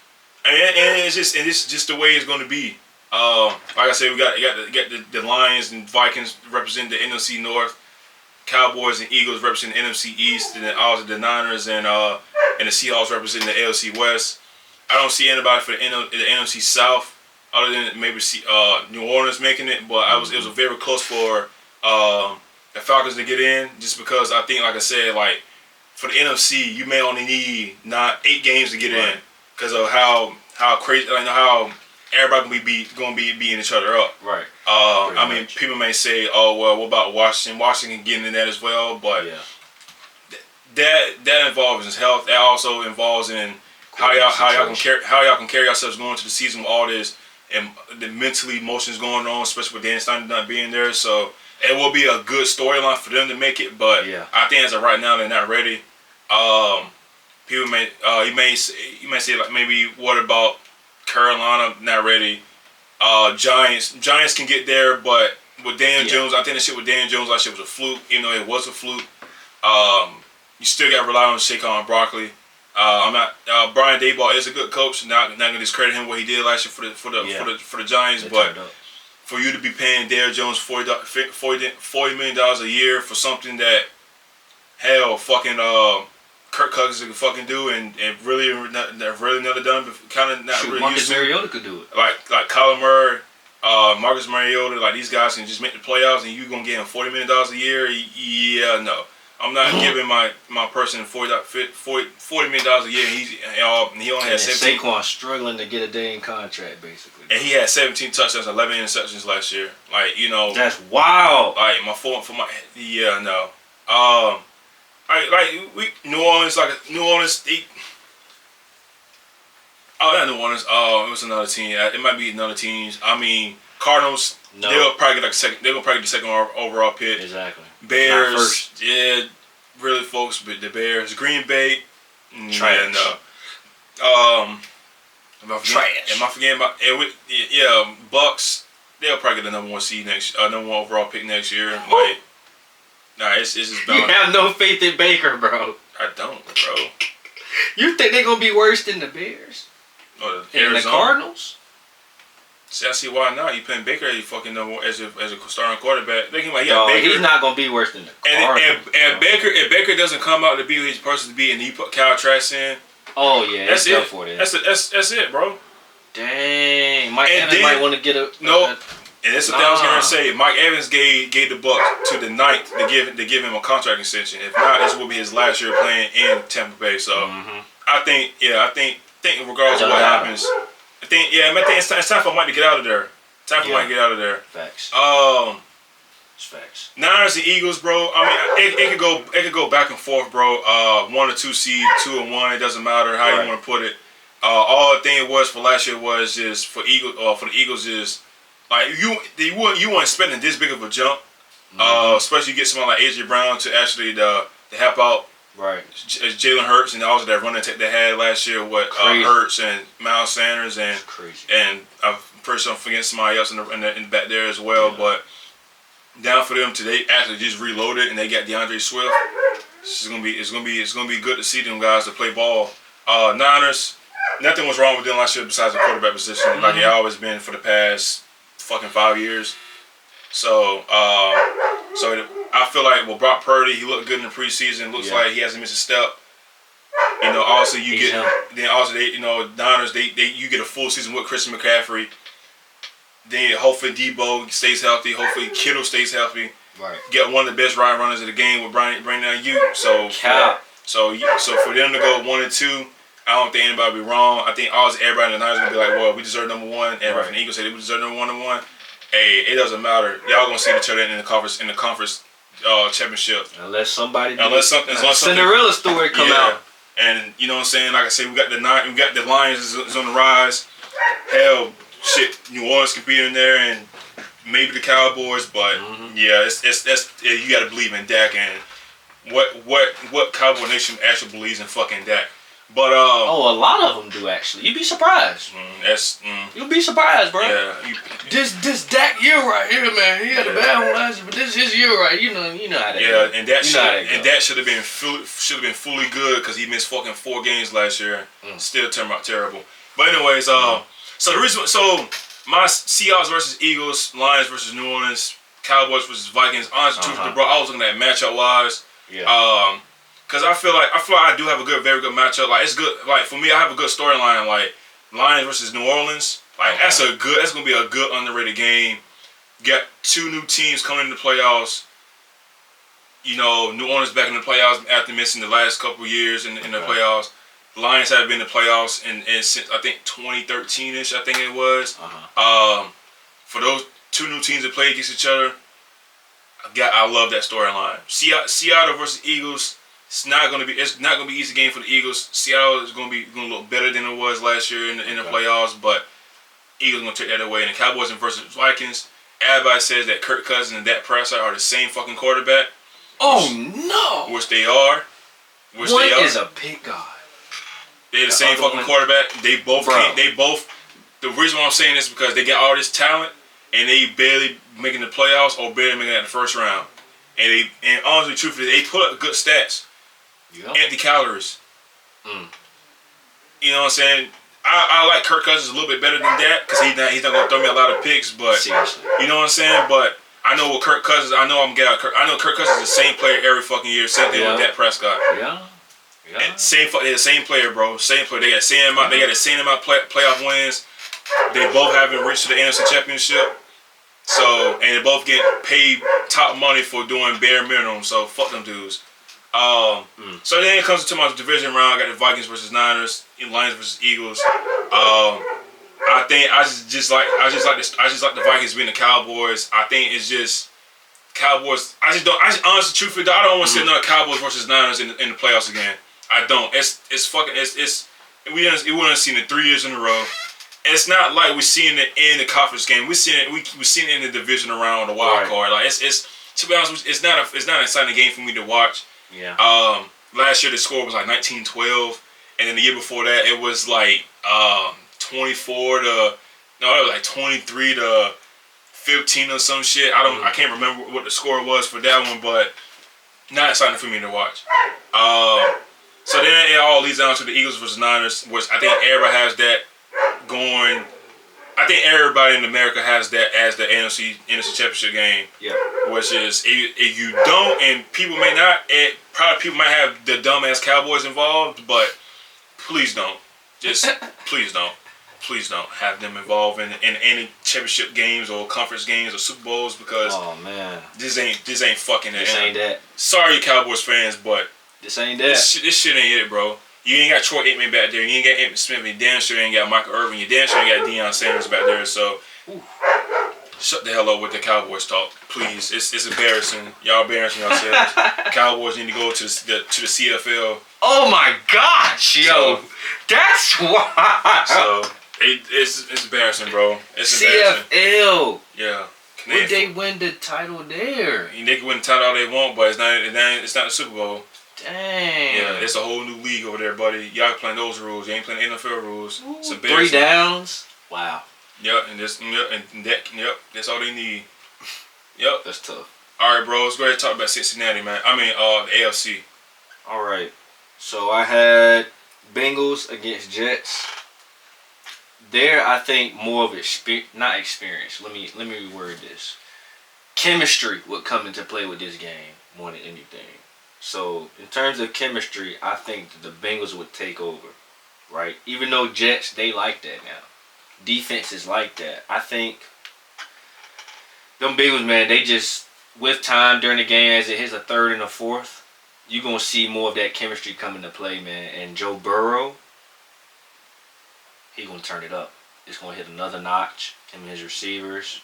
it's just the way it's gonna be. Like I said, we got the Lions and Vikings represent the NFC North, Cowboys and Eagles represent the NFC East, and then also the Niners and the Seahawks represent the AFC West. I don't see anybody for the NFC South other than maybe New Orleans making it, but it was very close for the Falcons to get in, just because I think, like I said, like for the NFC, you may only need 8 games to get in because of how crazy, how everybody gonna be beating each other up. Right. I mean, people may say, "Oh, well, what about Washington? Washington getting in that as well," but that involves his health. That also involves in how y'all can carry yourselves going to the season with all this and the mentally emotions going on, especially with Dan Snyder not being there. So it will be a good storyline for them to make it, but I think as of right now they're not ready. People may you may say like maybe what about Carolina not ready? Giants can get there, but with Dan Jones, I think the shit with Dan Jones, that shit was a fluke. Even though it was a fluke, you still got to rely on Saquon Barkley. Brian Daboll is a good coach. Not gonna discredit him what he did last year for the Giants, but for you to be paying Daniel Jones $40 million a year for something that fucking Kirk Cousins can fucking do and really never done. Kind of not really. Marcus Mariota could do it. Like Kyler Murray, Marcus Mariota, like these guys can just make the playoffs and you gonna get him $40 million a year. Yeah, no. I'm not giving my person $40 million a year. He only had 17. Saquon struggling to get a day in contract, basically. And he had 17 touchdowns, 11 interceptions last year. Like that's wild. Like New Orleans. Not New Orleans. It was another team. It might be another team. I mean, Cardinals. No. They'll probably get they're gonna probably get the second overall pick. Exactly. Bears, really, folks, but the Bears, Green Bay, trash. Am I forgetting about? Bucks. They'll probably get the number 1 seed number 1 overall pick next year. Like, it's just balanced. You have no faith in Baker, bro. I don't, bro. You think they're gonna be worse than the Bears? Or the Cardinals? See, I see why not. You putting Baker as a starting quarterback. Baker. He's not gonna be worse than the Cardinals. And if Baker doesn't come out to be who he's supposed to be, and he put Kyle Trask in, that's it. That's it, bro. Dang, Mike Evans might want to get a And that's the thing I was gonna say. Mike Evans gave the Bucs to the ninth to give him a contract extension. If not, this will be his last year playing in Tampa Bay. So I think regardless of what happens. I think it's time for Mike to get out of there. Mike to get out of there. Facts. It's facts. Niners and Eagles, bro. I mean, it could go back and forth, bro. 1 or 2 seed, 2 and 1. It doesn't matter how you want to put it. All the thing it was for last year was just for the Eagles is like you weren't expecting this big of a jump. Especially you get someone like AJ Brown to actually to help out. Right. Jalen Hurts and also that running attack they had last year with Hurts and Miles Sanders and I'm pretty sure I'm forgetting somebody else in the back there as well. Yeah. But down for them today, actually just reloaded and they got DeAndre Swift. It's gonna be good to see them guys to play ball. Niners, nothing was wrong with them last year besides the quarterback position, like it always been for the past fucking 5 years. So So I feel like with Brock Purdy, he looked good in the preseason. Looks like he hasn't missed a step. You know, also you get then also they Niners you get a full season with Christian McCaffrey. Then hopefully Debo stays healthy. Hopefully Kittle stays healthy. Right. Get one of the best ride runners of the game with Brandon Ayuk. So for them to go 1-2, I don't think anybody will be wrong. I think everybody in the Niners gonna be like, well, we deserve number one. Everybody from the Eagles say we deserve number 1. Hey, it doesn't matter. Y'all gonna see each other in the conference championship. Unless something Cinderella story come out. And you know what I'm saying? Like I said, we got the Lions is on the rise. Hell, shit, New Orleans could be in there, and maybe the Cowboys. But yeah, you got to believe in Dak, and what Cowboy Nation actually believes in fucking Dak. But a lot of them do actually. You'd be surprised. You'll be surprised, bro. Yeah. This Dak year right here, man. He had a bad one last year, but this is his year, right? You know how that. Yeah, and that should have been fully good because he missed fucking 4 games last year. Still turned out terrible. But anyways, so my Seahawks versus Eagles, Lions versus New Orleans, Cowboys versus Vikings. Honestly, bro, I was looking at matchup wise. Yeah. Cause I feel like I do have a very good matchup. Like it's good. Like for me, I have a good storyline. Like Lions versus New Orleans. Like that's gonna be a good underrated game. Got 2 new teams coming into the playoffs. You know, New Orleans back in the playoffs after missing the last couple years in the playoffs. The Lions have been in the playoffs and since I think 2013ish. I think it was. For those 2 new teams that play against each other, I love that storyline. Seattle versus Eagles. It's not gonna be an easy game for the Eagles. Seattle is gonna look better than it was last year in the playoffs, but Eagles gonna take that away. And the Cowboys versus Vikings. Everybody says that Kirk Cousins and Dak Prescott are the same fucking quarterback. Which they are. One is a pick guard. They're the same fucking quarterback. They both. The reason why I'm saying this is because they get all this talent and they barely making the playoffs or barely making it in the first round. And honestly, truthfully, they put up good stats. Empty calories. You know what I'm saying? I like Kirk Cousins a little bit better than that because he's not gonna throw me a lot of picks. But seriously, you know what I'm saying? But I know with Kirk Cousins, I know Kirk Cousins is the same player every fucking year. Same thing with Dak Prescott. And they're the same player, bro. Same player. They got the same amount. They got the same amount of playoff wins. They both haven't reached the NFC Championship. So, and they both get paid top money for doing bare minimum. So fuck them dudes. So then it comes to my division round. I got the Vikings versus Niners, Lions versus Eagles. I think I just like the Vikings beating the Cowboys. I think it's just Cowboys. Honestly, truthfully, I don't want to see another Cowboys versus Niners in the playoffs again. I don't. We haven't seen it 3 years in a row. It's not like we're seeing it in the conference game. We're seeing it in the division round, the wild card. Like it's to be honest with you, it's not an exciting game for me to watch. Yeah. Last year the score was like 19-12, and then the year before that it was like 23 to 15 or some shit. I can't remember what the score was for that one, but not exciting for me to watch. So then it all leads down to the Eagles versus Niners, which I think everybody has that going. I think everybody in America has that as the NFC Championship game. Yeah. Which is if you don't, and people may not, probably people might have the dumbass Cowboys involved, but please don't. Just please don't have them involved in any championship games or conference games or Super Bowls because this ain't fucking it. This ain't that. Sorry, Cowboys fans, but this ain't that. This shit ain't it, bro. You ain't got Troy Aikman back there. You ain't got Emmitt Smith. You damn sure ain't got Michael Irvin. You damn sure ain't got Deion Sanders back there. So, shut the hell up with the Cowboys talk, please. It's embarrassing. Y'all embarrassing yourselves. Cowboys need to go to the CFL. Oh my gosh, yo, that's why. So it's embarrassing, bro. It's embarrassing. CFL. Yeah. Would they win the title there? They can win the title all they want, but it's not the Super Bowl. Dang. Yeah, it's a whole new league over there, buddy. Y'all playing those rules. You ain't playing NFL rules. It's 3 downs. Wow. Yep, that's all they need. Yep. That's tough. All right, bro. Let's go ahead and talk about Cincinnati, man. I mean, the AFC. All right. So I had Bengals against Jets. There, I think more of not experience. Let me reword this. chemistry would come into play with this game more than anything. So in terms of chemistry, I think the Bengals would take over, right? Even though Jets, they like that now. Defense is like that. I think them Bengals, man, they just, with time during the game, as it hits a third and a fourth, you're going to see more of that chemistry come into play, man. And Joe Burrow, he going to turn it up. It's going to hit another notch. Him and his receivers,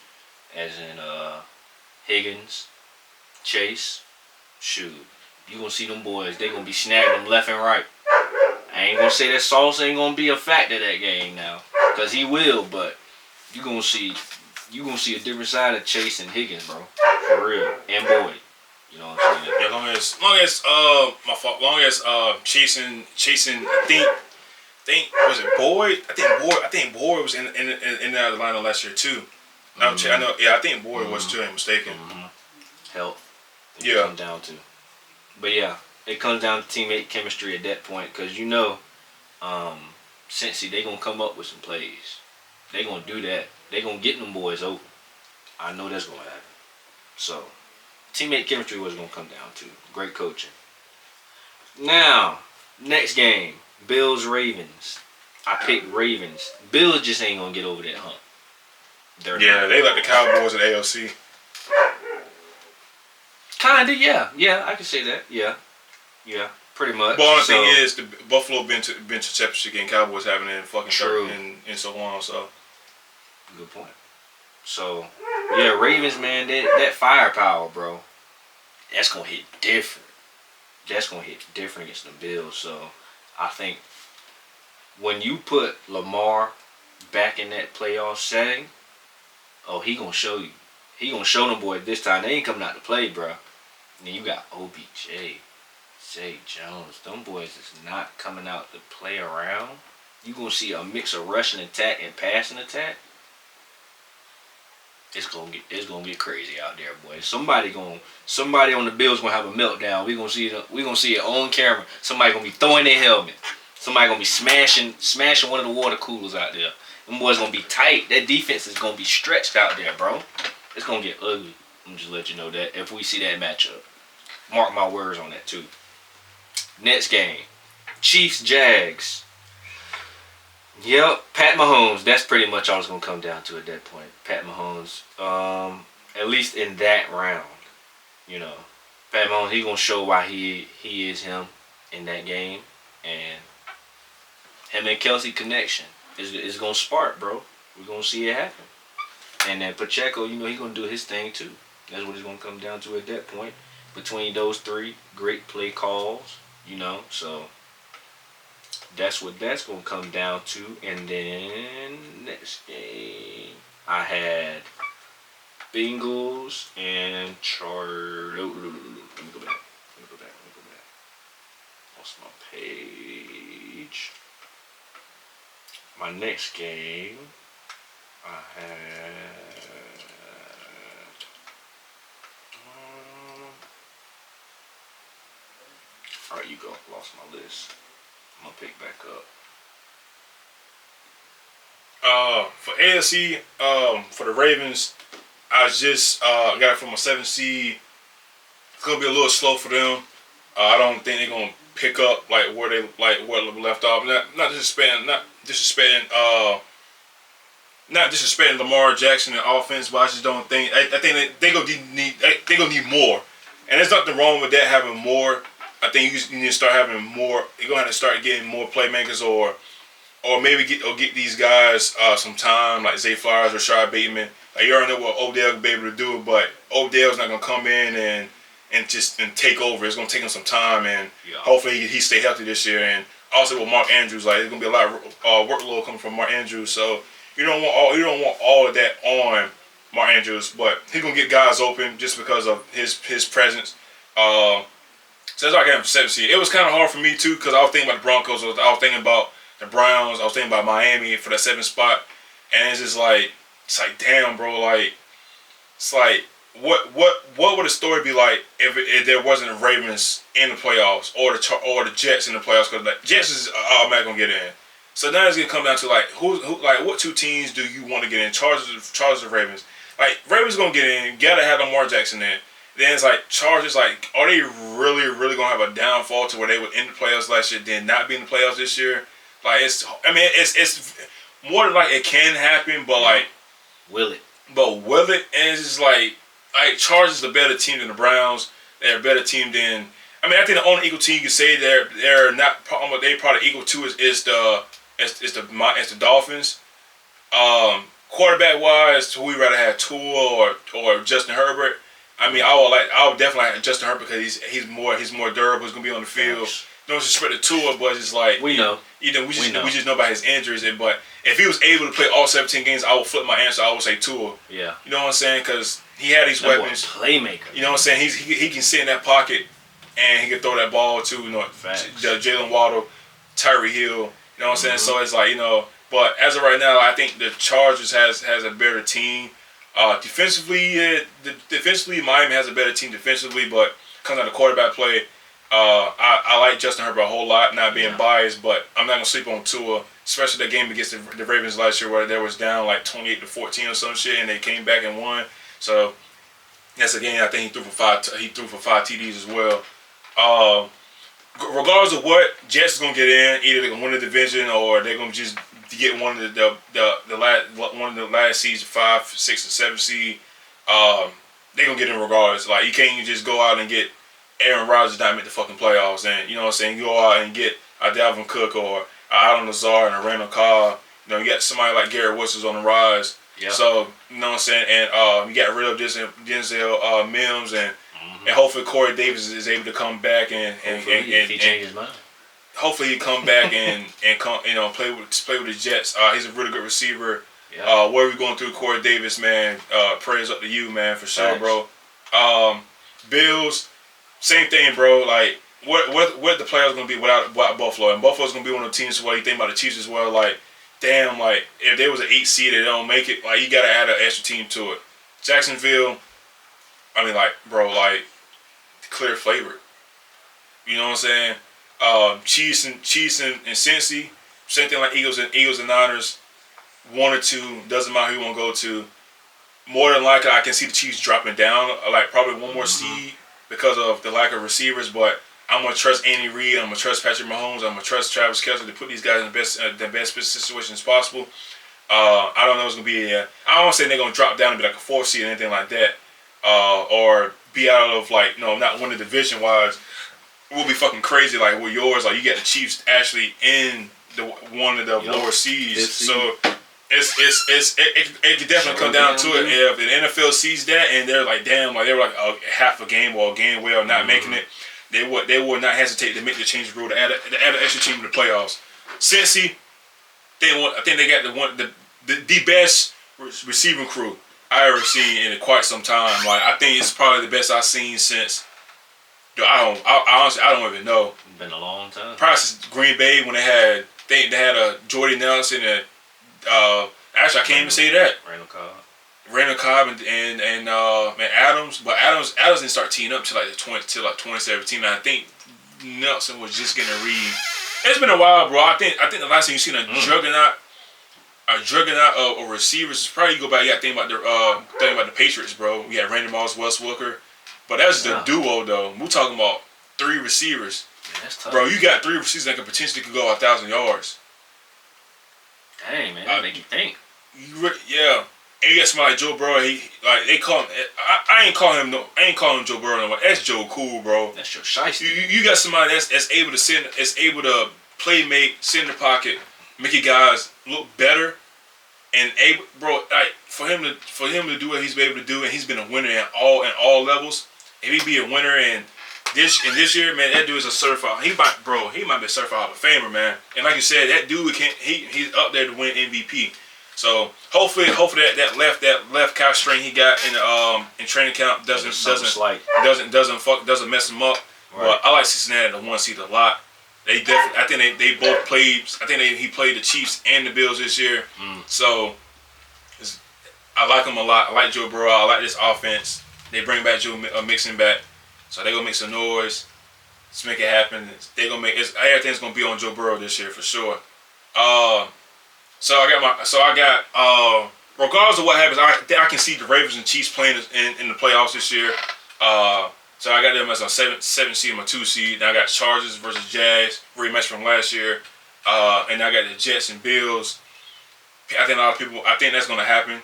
as in Higgins, Chase, shoot. You gonna see them boys, they gonna be snagging them left and right. I ain't gonna say that Sauce ain't gonna be a factor that game now, cause he will, but you gonna see a different side of Chase and Higgins, bro, for real, and Boyd. You know what I'm saying? Yeah, long as chasing. I think was it Boyd? I think Boyd was in the line last year too. I know. Yeah, I think Boyd was too. I'm mistaken. Health. Yeah. Come down to. But yeah, it comes down to teammate chemistry at that point, because you know, Cincy, they gonna come up with some plays. They gonna do that. They gonna get them boys open. I know that's gonna happen. So, teammate chemistry was gonna come down to great coaching. Now, next game, Bills Ravens. I picked Ravens. Bills just ain't gonna get over that hump. They like the Cowboys at AFC. Kinda, yeah. Yeah, I can say that. Yeah, pretty much. But the thing is, the Buffalo been to championship game, Cowboys having it in fucking true. and so on. So good point. So yeah, Ravens, man, that firepower, bro, that's gonna hit different. That's gonna hit different against the Bills. So I think when you put Lamar back in that playoff setting, oh, he gonna show you. He gonna show them boys this time. They ain't coming out to play, bro. And then you got OBJ, Zay Jones. Them boys is not coming out to play around. You gonna see a mix of rushing attack and passing attack. It's gonna get crazy out there, boys. Somebody on the Bills gonna have a meltdown. We gonna see it on camera. Somebody gonna be throwing their helmet. Somebody gonna be smashing one of the water coolers out there. Them boys gonna be tight. That defense is gonna be stretched out there, bro. It's gonna get ugly. I'm just let you know that if we see that matchup. Mark my words on that too. Next game, Chiefs Jags. Yep, Pat Mahomes. That's pretty much all it's gonna come down to at that point. Pat Mahomes. At least in that round, you know, Pat Mahomes. He gonna show why he is him in that game, and him and Kelsey connection is gonna spark, bro. We're gonna see it happen. And then Pacheco, you know, he's gonna do his thing too. That's what it's gonna come down to at that point. Between those three, great play calls, you know. So that's what that's gonna come down to. And then next game, I had Bengals and Let me go back. Lost my page. My next game, I had. Alright, you go. Lost my list. I'm gonna pick back up. For AFC, for the Ravens, I just got it from a 7 seed. It's gonna be a little slow for them. I don't think they're gonna pick up where they left off. Not disrespecting Lamar Jackson and offense, but I just don't think. I think they gonna need more, and there's nothing wrong with that, having more. I think you need to start having more. You're gonna have to start getting more playmakers, or maybe get these guys some time, like Zay Flowers, Rashad Bateman. Like, you already know what Odell will be able to do, but Odell's not gonna come in and take over. It's gonna take him some time, and hopefully he stay healthy this year. And also with Mark Andrews, like, there's gonna be a lot of workload coming from Mark Andrews, so you don't want all of that on Mark Andrews, but he's gonna get guys open just because of his presence. So that's why I got him for 7 seed. It was kind of hard for me too, because I was thinking about the Broncos, I was thinking about the Browns, I was thinking about Miami for that 7th spot, and it's just like, damn, bro, like, it's like, what would the story be like if there wasn't a Ravens in the playoffs, or the Jets in the playoffs? Because the Jets is automatically gonna get in. So now it's gonna come down to what 2 teams do you want to get in? Chargers or Ravens? like Ravens gonna get in. Gotta have Lamar Jackson in. Then it's like Chargers. Like, are they really gonna have a downfall to where they would end the playoffs last year, then not be in the playoffs this year? Like, it's more than like it can happen, but like, will it? But will it? And it's just like Chargers are a better team than the Browns. They're a better team than. I mean, I think the only equal team you can say they're not. They probably equal to is the Dolphins. Quarterback wise, who we rather have Tua or Justin Herbert. I mean, I would definitely like Justin Herbert because he's more durable. He's gonna be on the field. No disrespect to Tua, but it's like we know. We just know about his injuries. But if he was able to play all 17 games, I would flip my answer. I would say Tua. Yeah. You know what I'm saying? Because he had these weapons. Playmaker. You know what I'm saying? He can sit in that pocket and he can throw that ball to Jalen Waddle, Tyree Hill. You know what I'm saying? So it's like But as of right now, I think the Chargers has a better team. Defensively, Miami has a better team defensively, but comes out of quarterback play. I like Justin Herbert a whole lot, not being biased, but I'm not gonna sleep on Tua, especially that game against the Ravens last year where they was down like 28-14 or some shit, and they came back and won. So that's a game I think he threw for five TDs as well. Regardless of what, Jets is gonna get in. Either they're gonna win the division or they're gonna just get one of the last seeds, 5, 6, or 7 seed. They're gonna get in regardless. Like, you can't just go out and get Aaron Rodgers not make the fucking playoffs, and you know what I'm saying. You go out and get a Dalvin Cook or Allen Lazard and a Randall Cobb. You got somebody like Garrett Wilson's on the rise. Yeah. So you know what I'm saying, and you got rid of Denzel Mims, and hopefully Corey Davis is able to come back and he changes his mind. Hopefully he come back and come play with the Jets. He's a really good receiver. Yeah. Where we going through Corey Davis, man? Prayers up to you, man, for sure, bro. Bills. Same thing, bro. Like, what the players gonna be without Buffalo? And Buffalo's gonna be one of the teams where you think about the Chiefs as well. Like, damn, like if there was an 8 seed and they don't make it, like you gotta add an extra team to it. Jacksonville, I mean, like, bro, like clear favorite. You know what I'm saying? Chiefs and Cincy, same thing like Eagles and Niners. 1 or 2, doesn't matter who you want to go to. More than likely, I can see the Chiefs dropping down, like probably one more seed, because of the lack of receivers, but I'm going to trust Andy Reid. I'm going to trust Patrick Mahomes. I'm going to trust Travis Kelce to put these guys in the best situations possible. I don't know if it's going to be I don't want to say they're going to drop down and be like a 4th seed or anything like that, or be out of, like, not win the division-wise. It will be fucking crazy, like, with yours. Like, you got the Chiefs actually in one of the lower seeds. So it could definitely come down to it. If the NFL sees that and they're like, damn, like they were like a half a game or a game away of not making it, they would not hesitate to make the change of rule to add an extra team to the playoffs. Cincy, I think they got the best receiving crew I ever seen in quite some time. Like, I think it's probably the best I've seen since. Honestly, I don't even know. It's been a long time. Probably since Green Bay when they had a Jordy Nelson and actually I can't even say that. Randall Cobb and Adams, but Adams didn't start teeing up till 2017. And I think Nelson was just getting a read. It's been a while, bro. I think the last time you seen a juggernaut of receivers is probably you go back. You got to think about the Patriots, bro. We had Randy Moss, Wes Welker, but that's the duo though. We're talking about 3 receivers, that's tough. Bro. You got 3 receivers that could potentially go 1,000 yards. Dang, man, that make you think. Yeah. And you got somebody like Joe Burrow. They call him. I ain't calling him Joe Burrow no more. That's Joe Cool, bro. That's Joe Shiesty. You got somebody that's able to play make, sit in the pocket, make your guys look better, and for him to do what he's been able to do, and he's been a winner in all levels. If he be a winner in this year, man, that dude is a certified. He might be a certified Hall of Famer, man. And like you said, that dude he's up there to win MVP. So hopefully that left calf strain he got in training camp doesn't mess him up. Right. But I like Cincinnati the 1 seed a lot. They definitely. I think they both played. I think he played the Chiefs and the Bills this year. So I like them a lot. I like Joe Burrow. I like this offense. They bring back Joe Mixon back, so they gonna make some noise. Let's make it happen. They gonna make everything's gonna be on Joe Burrow this year for sure. So I got regardless of what happens, I can see the Ravens and Chiefs playing in the playoffs this year. So I got them as a 7 seed, my 2 seed. Now I got Chargers versus Jags, rematch from last year. And I got the Jets and Bills. I think a lot of people, I think that's going to happen.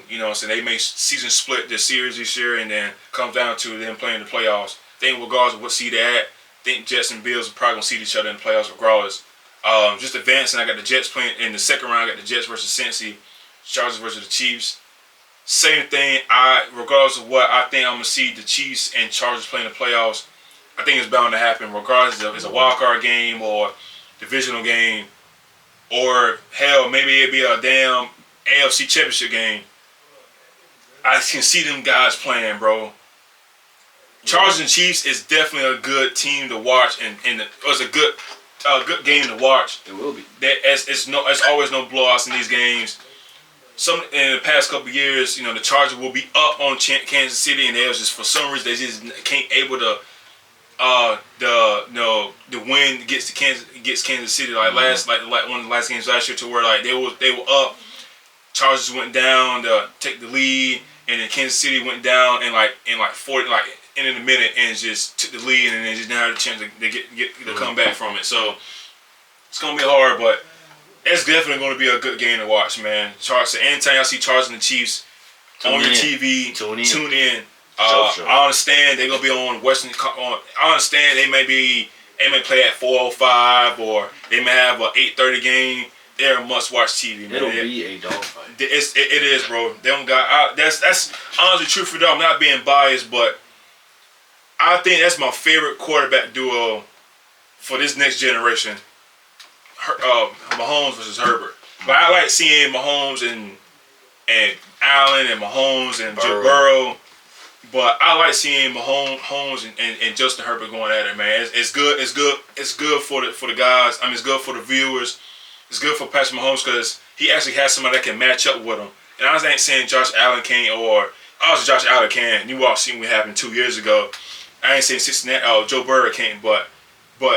You know what I'm saying? They may season split this series this year and then comes down to them playing the playoffs. I think regardless of what seed they're at, I think Jets and Bills are probably going to see each other in the playoffs regardless. Just advancing, I got the Jets playing in the second round. I got the Jets versus Cincy, Chargers versus the Chiefs. Same thing. Regardless of what, I think I'm gonna see the Chiefs and Chargers playing the playoffs. I think it's bound to happen, regardless if it's a wild card game or divisional game, or hell, maybe it'd be a damn AFC championship game. I can see them guys playing, bro. Chargers and Chiefs is definitely a good team to watch, and it's a good game to watch. It will be. It's always no blowouts in these games. In the past couple of years, you know, the Chargers will be up on Kansas City, and they was just, for some reason, they just can't able to the win gets Kansas City like one of the last games last year, to where like they were up, Chargers went down to take the lead, and then Kansas City went down in like 40 in a minute and just took the lead, and then just now had a chance to come back from it. So it's gonna be hard, but it's definitely going to be a good game to watch, man. Anytime y'all see Chargers and the Chiefs on your TV, tune in. I understand they're going to be on Western. I understand they may play at 4:05, or they may have an 8:30 game. They're a must-watch TV, man. It'll be a dogfight. It is, bro. They don't got. That's honestly true for them. I'm not being biased, but I think that's my favorite quarterback duo for this next generation. Mahomes versus Herbert. But I like seeing Mahomes and Allen and Mahomes and Joe Burrow. But I like seeing Mahomes and Justin Herbert going at it, man. It's good. It's good for the guys. I mean, it's good for the viewers. It's good for Patrick Mahomes because he actually has somebody that can match up with him. And I ain't saying Josh Allen can't, or also Josh Allen can. You all seen what happened 2 years ago. I ain't saying Cincinnati. Joe Burrow can't, but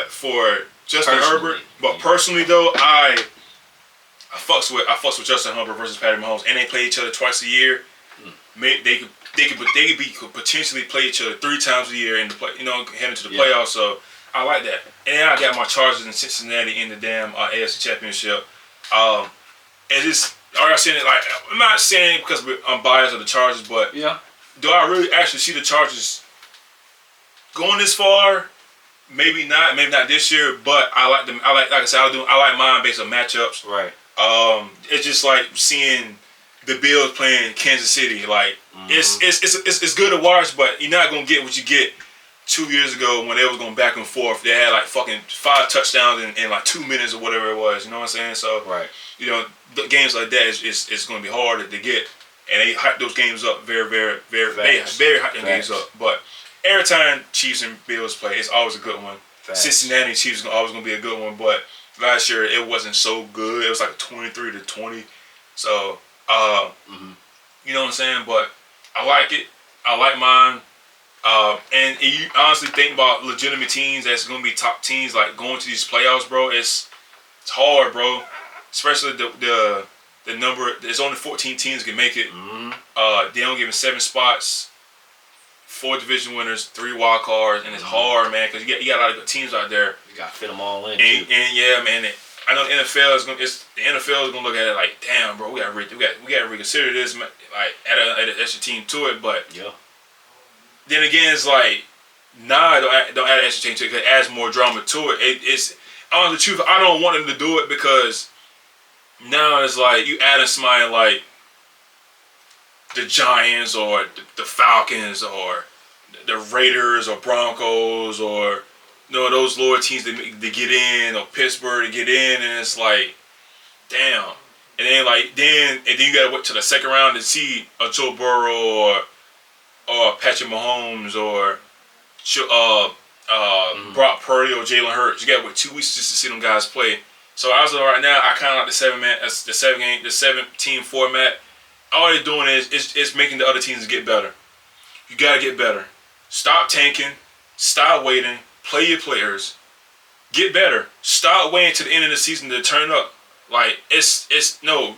for Justin Herbert, but personally though, I fucks with Justin Herbert versus Patrick Mahomes, and they play each other twice a year. They could potentially play each other 3 times a year in the play, heading to the playoffs. So I like that. And then I got my Chargers in Cincinnati in the damn AFC Championship. And just are you saying it like, I'm not saying it because I'm biased of the Chargers, but do I really actually see the Chargers going this far? Maybe not this year, but I like them. I like mine based on matchups. Right. It's just like seeing the Bills playing Kansas City. Like it's good to watch, but you're not gonna get what you get 2 years ago when they was going back and forth. They had like fucking 5 touchdowns in like 2 minutes or whatever it was. You know what I'm saying? So the games like that is going to be harder to get, and they hype those games up very, very, very. They very hype them games up, but. Every time Chiefs and Bills play, it's always a good one. Cincinnati Chiefs is always going to be a good one, but last year it wasn't so good. It was like 23-20. So, you know what I'm saying? But I like it. I like mine. And you honestly think about legitimate teams that's going to be top teams, like going to these playoffs, bro. It's hard, bro. Especially the number. There's only 14 teams can make it. They don't give them 7 spots. 4 division winners, 3 wild cards, and it's hard, man, because you got a lot of good teams out there. You got to fit them all in. And yeah, man, I know the NFL is gonna look at it like, damn, bro, we got to reconsider this, like add an extra team to it. But then again, it's like, nah, don't add an extra team to it because it adds more drama to it. It's honestly, the truth, I don't want them to do it because now it's like you adding somebody like the Giants or the Falcons or the Raiders or Broncos or those lower teams to get in, or Pittsburgh to get in, and it's like, damn. And then you gotta wait till the second round to see a Joe Burrow or Patrick Mahomes or Brock Purdy or Jalen Hurts. You gotta wait 2 weeks just to see them guys play. So as of right now, I kind of like the 7-team format. All they're doing is making the other teams get better. You gotta get better. Stop tanking. Stop waiting. Play your players. Get better. Stop waiting to the end of the season to turn up. Like it's no.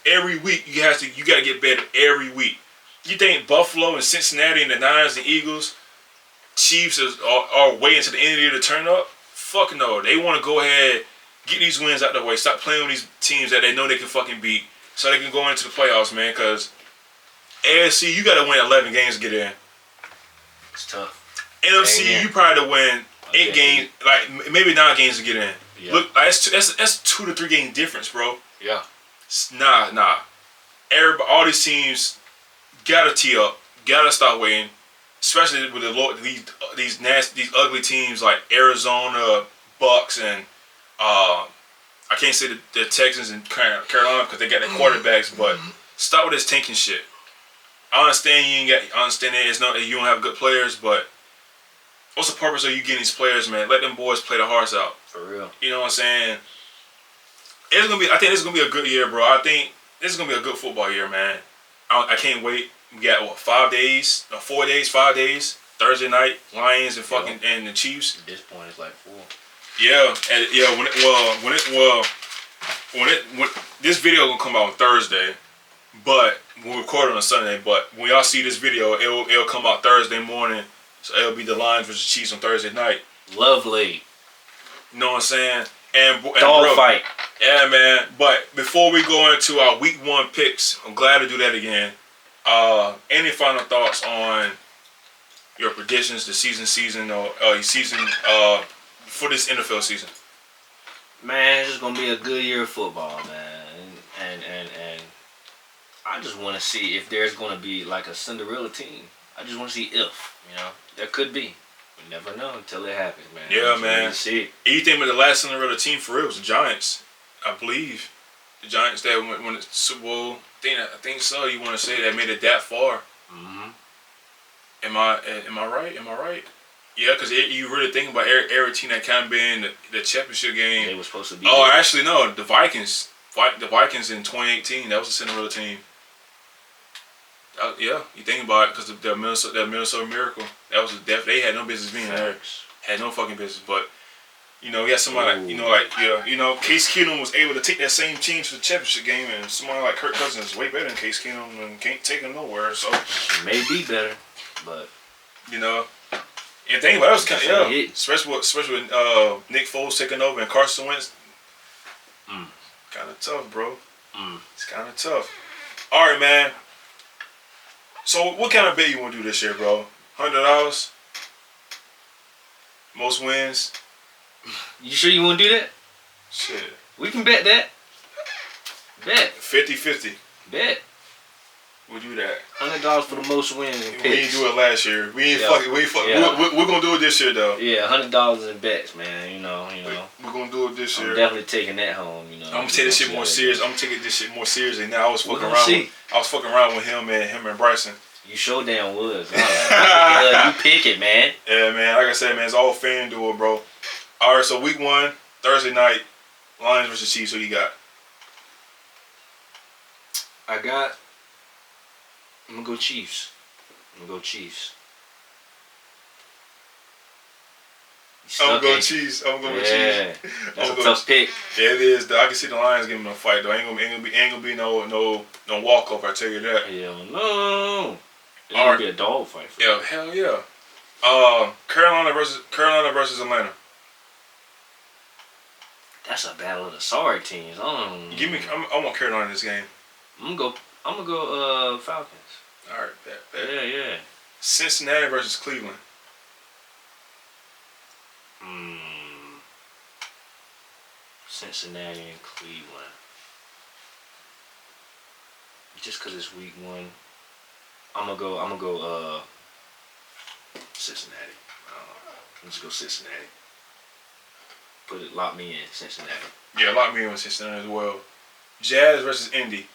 Every week you got to get better every week. You think Buffalo and Cincinnati and the Niners and Eagles, Chiefs are waiting to the end of the year to turn up? Fuck no. They want to go ahead, get these wins out the way. Stop playing with these teams that they know they can fucking beat, so they can go into the playoffs, man. Because AFC, you got to win 11 games to get in. It's tough. NFC, you probably to win 8 games, like maybe 9 games to get in. Yeah. Look, that's 2 to 3 game difference, bro. Yeah. Nah. Everybody, all these teams gotta tee up, gotta start waiting, especially with these ugly teams like Arizona, Bucks, and I can't say the Texans and Carolina because they got their quarterbacks, but stop with this tanking shit. I understand you don't have good players, but what's the purpose of you getting these players, man? Let them boys play their hearts out. For real. You know what I'm saying? I think this is gonna be a good year, bro. I think this is gonna be a good football year, man. I can't wait. We got 5 days, 4 days, 5 days. Thursday night, Lions and and the Chiefs. At this point, it's like 4. Yeah, when this video gonna come out on Thursday, but we'll record it on Sunday. But when y'all see this video, it'll come out Thursday morning. So it'll be the Lions versus Chiefs on Thursday night. Lovely. You know what I'm saying? And dog fight. Yeah, man. But before we go into our week 1 picks, I'm glad to do that again. Any final thoughts on your predictions, the season or your season for this NFL season? Man, it's just gonna be a good year of football, man. And I just want to see if there's gonna be like a Cinderella team. I just want to see if, there could be. We never know until it happens, man. Yeah, man. See it. Anything but the last Cinderella team for real was the Giants, I believe. The Giants that went to the Super Bowl. I think so. You want to say that made it that far? Mm-hmm. Am I right? Yeah, because you really think about every team that kind of been in the championship game. They were supposed to be. Oh, actually no, the Vikings. The Vikings in 2018. That was a Cinderella team. Yeah, you think about it because that Minnesota Miracle. That was they had no business being there. Had no fucking business. But we got somebody Case Keenum was able to take that same team to the championship game, and somebody like Kirk Cousins is way better than Case Keenum and can't take him nowhere. So may be better, but and think about it, was kind of especially with Nick Foles taking over and Carson Wentz. Kind of tough, bro. It's kind of tough. All right, man. So what kind of bet you want to do this year, bro? $100? Most wins? You sure you want to do that? Shit. We can bet that. Bet. 50-50. Bet. We'll do that. $100 for the most wins in picks. We didn't do it last year. We ain't fucking. We're gonna do it this year though. Yeah, $100 in bets, man. We're gonna do it this year. I'm definitely taking that home. I'm gonna take this shit more serious. I'm taking this shit more seriously now. I was fucking around with him and Bryson. You sure damn was. You pick it, man. Yeah, man. Like I said, man, it's all FanDuel, bro. All right, so week 1, Thursday night, Lions versus Chiefs. Who you got? I'm gonna go Chiefs. I'm gonna go Chiefs. I'm going Chiefs. That's a tough pick. Yeah, it is. I can see the Lions giving them a fight though. Ain't gonna be no walk off. I tell you that. Hell no. It's gonna be a dog fight. Yeah, hell yeah. Carolina versus Atlanta. That's a battle of the sorry teams. I want Carolina in this game. I'm gonna go Falcons. All right, bet. Yeah. Cincinnati versus Cleveland. Cincinnati and Cleveland. Just because it's week 1, I'm gonna go Cincinnati. Let's go Cincinnati. Lock me in, Cincinnati. Yeah, lock me in with Cincinnati as well. Jazz versus Indy.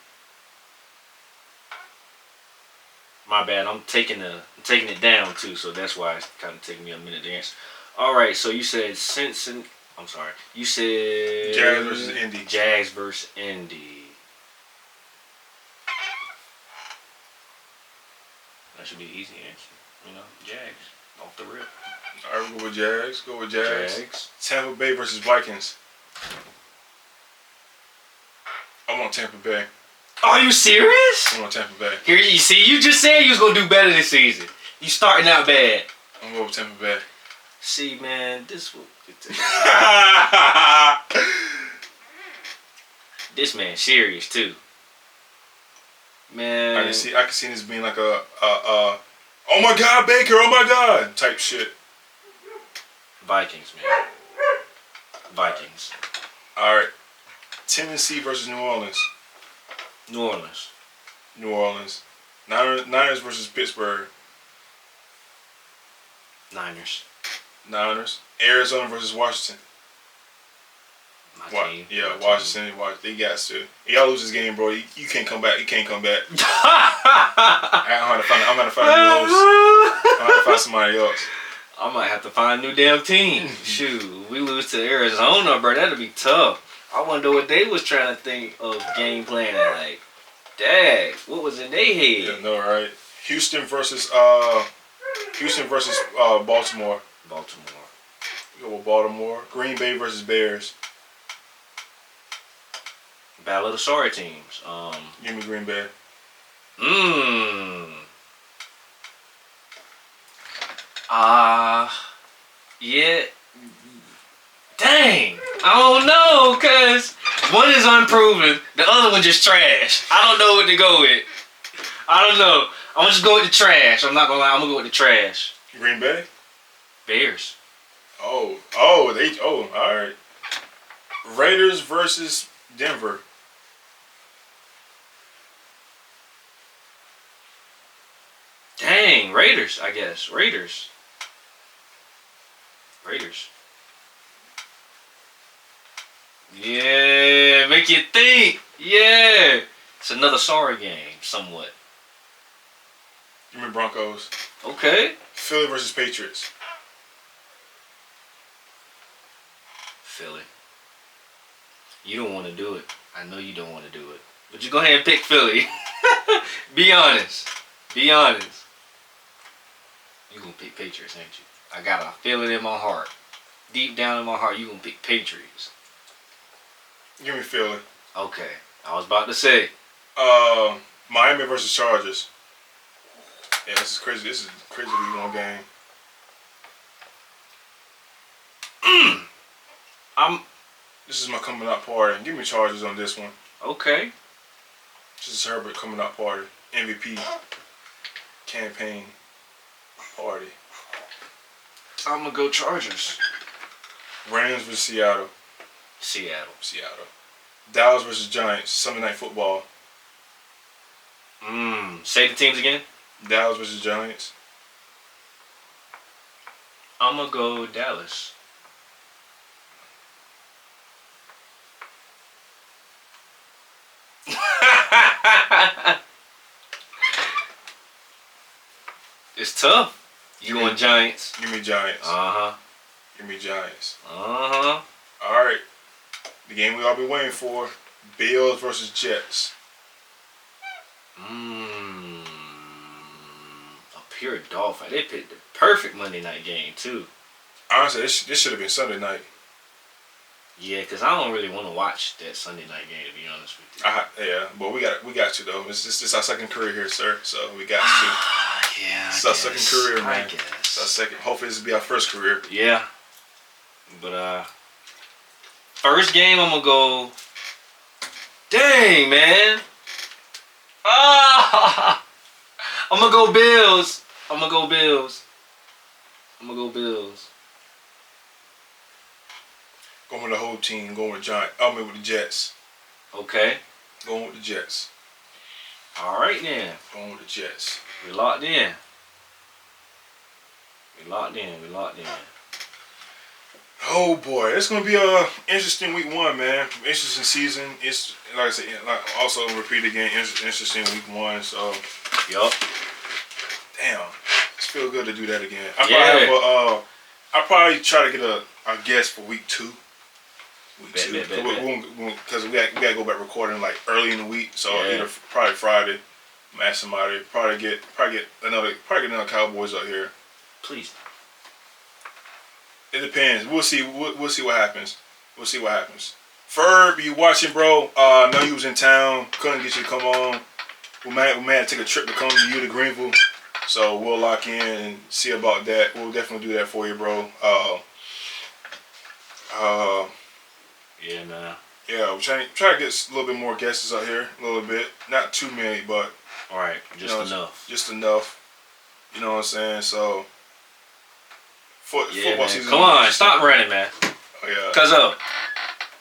My bad. I'm taking it down too, so that's why it's kind of taking me a minute to answer. All right, so you said Cincinnati. I'm sorry. You said Jags versus Indy. Jags versus Indy. That should be an easy answer. Jags off the rip. All right, we'll go with Jags. Tampa Bay versus Vikings. I want Tampa Bay. Are you serious? I want Tampa Bay. Here you see, you just said you was gonna do better this season. You starting out bad. I'm going with Tampa Bay. See, man, this man serious too. Man, I can see this being like a oh my God, Baker, oh my God type shit. Vikings, man. Vikings. All right, Tennessee versus New Orleans. New Orleans. New Orleans. Niners versus Pittsburgh. Niners. Niners. Arizona versus Washington. My team. Yeah, My Washington. They got to. Y'all lose this game, bro. You can't come back. You can't come back. team. I'm gonna find a new host. I'm gonna find somebody else. I might have to find a new damn team. Shoot, we lose to Arizona, bro. That'd be tough. I wonder what they was trying to think of game planning. Like, dang, what was in their head? Yeah, no, right. Houston versus Baltimore. Baltimore. We go with Baltimore. Green Bay versus Bears. Battle of the sorry teams. Give me Green Bay. Yeah. Dang. I don't know, cause one is unproven, the other one just trash. I don't know what to go with. I don't know. I'm gonna just go with the trash. I'm not gonna lie. I'm gonna go with the trash. Green Bay. Bears. Oh, all right. Raiders versus Denver. Dang, Raiders, I guess. Raiders. Yeah, make you think. Yeah. It's another sorry game, somewhat. Give me Broncos. Okay. Philly versus Patriots. Philly. You don't want to do it. I know you don't want to do it. But you go ahead and pick Philly. Be honest. Be honest. You gonna pick Patriots, ain't you? I got a feeling in my heart. Deep down in my heart, you gonna pick Patriots. Give me Philly. Okay. I was about to say. Miami versus Chargers. Yeah, this is crazy. This is a crazy week one game. This is my coming out party. Give me Chargers on this one. Okay. This is Herbert coming out party. MVP campaign party. I'm gonna go Chargers. Rams versus Seattle. Seattle. Dallas versus Giants. Sunday Night Football. Say the teams again. Dallas versus Giants. I'm gonna go Dallas. It's tough. You going Giants? Give me Giants. Give me Giants. All right. The game we all been waiting for. Bills versus Jets. A pure dog fight. They picked the perfect Monday night game too. Honestly, this should have been Sunday night. Yeah, because I don't really want to watch that Sunday night game, to be honest with you. Yeah, but we got to though. It's our second career here, sir. So we got to. Yeah, it's our second career, man. I guess. It's our second. Hopefully, this will be our first career. Yeah. But first game I'm gonna go. Dang, man. I'm gonna go Bills. Going with the whole team. Going with with the Jets. Okay. Going with the Jets. All right then. Going with the Jets. We locked in. Oh boy, it's gonna be a interesting week one, man. Interesting season. It's like I said, also repeat again. Interesting week one. So, yup. Damn, it's feel good to do that again. Yeah. I'll probably try to get a guest for week two. Because we gotta go back recording like early in the week. So either probably Friday. I'm ask somebody. Probably get another Cowboys out here. Please. It depends. We'll see. We'll see what happens. Ferb, you watching, bro? I know you was in town. Couldn't get you to come on. We might have to take a trip to come to you to Greenville. So we'll lock in and see about that. We'll definitely do that for you, bro. Yeah, man. Yeah, we're trying to get a little bit more guests out here. A little bit. Not too many, but... All right, just you know, enough. Just enough. You know what I'm saying? So... football man. season. Come on, stop running, man. Oh, yeah. Cuz up.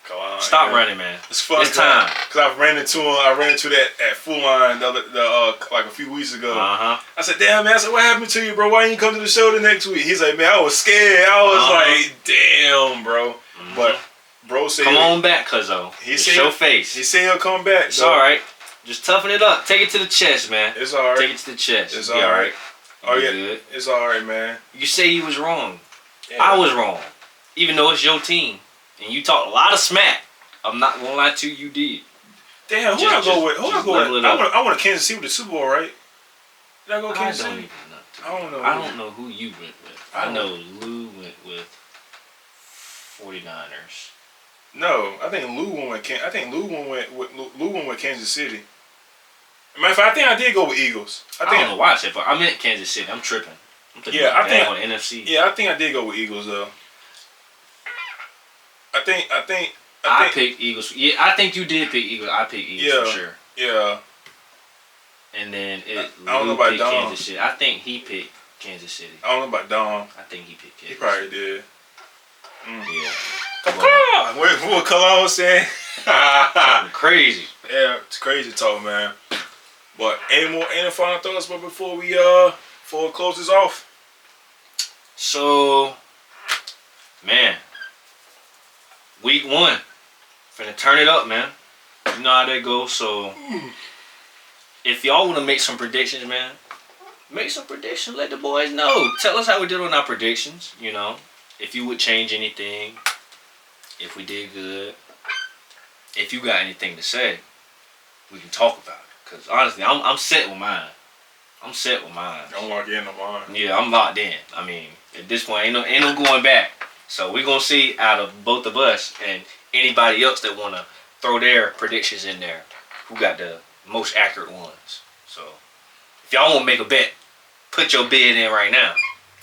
Come on, Stop running, man. It's fun. It's time. Cause I ran into that at Full Line like a few weeks ago. Uh-huh. I said, "Damn, man." I said, "What happened to you, bro? Why didn't you come to the show the next week?" He's like, "Man, I was scared. I was like, damn, bro." Mm-hmm. But bro said, "Come on back, cuzzo. Show face." He said he'll come back. It's all right. Just toughen it up. Take it to the chest, man. It's all right. Take it to the chest. It's all right. Oh yeah, good. It's all right, man. You say he was wrong. Yeah. I was wrong, even though it's your team, and you talked a lot of smack. I'm not gonna lie to you, did. Damn, who I go with? I want Kansas City with the Super Bowl, right? Did I go Kansas City? I don't even know. I don't know. I don't know who you went with. I know Lou went with 49ers. No, I think Lou went with Kansas City. Matter of fact, I think I did go with Eagles. I don't know why I said, but I meant Kansas City. I'm tripping. I'm thinking I think on the NFC. Yeah, I think I did go with Eagles though. I think I picked Eagles. Yeah, I think you did pick Eagles. I picked Eagles for sure. Yeah. And then I don't know about Dom. Kansas City. I think he picked Kansas City. I don't know about Dom. I think he picked Kansas He probably City. did. Yeah. What Kalon was saying? Crazy. Yeah, it's crazy talk, man. But any final thoughts? But before we close this off. So, man, week 1, finna turn it up, man. You know how that goes. So, if y'all want to make some predictions, man, make some predictions. Let the boys know. Tell us how we did on our predictions. You know, if you would change anything, if we did good, if you got anything to say, we can talk about it. Cause honestly, I'm set with mine. I'm locked in on mine. Yeah, I'm locked in. I mean, at this point, ain't no going back. So we gonna see out of both of us and anybody else that wanna throw their predictions in there, who got the most accurate ones. So if y'all wanna make a bet, put your bid in right now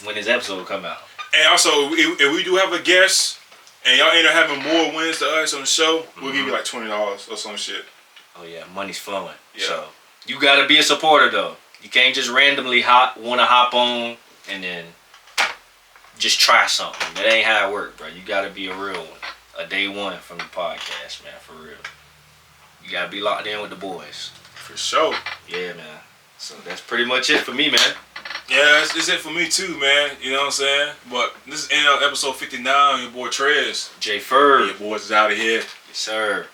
when this episode come out. And also, if we do have a guest and y'all end up having more wins to us on the show, we'll give you like $20 or some shit. Oh yeah, money's flowing. Yeah. So you gotta be a supporter though. You can't just randomly wanna hop on and then just try something. That ain't how it works, bro. You gotta be a real one. A day one from the podcast, man, for real. You gotta be locked in with the boys. For sure. Yeah, man. So that's pretty much it for me, man. Yeah, that's it for me too, man. You know what I'm saying? But this is episode 59. Your boy Trez. J. Ferb. Your boys is out of here. Yes, sir.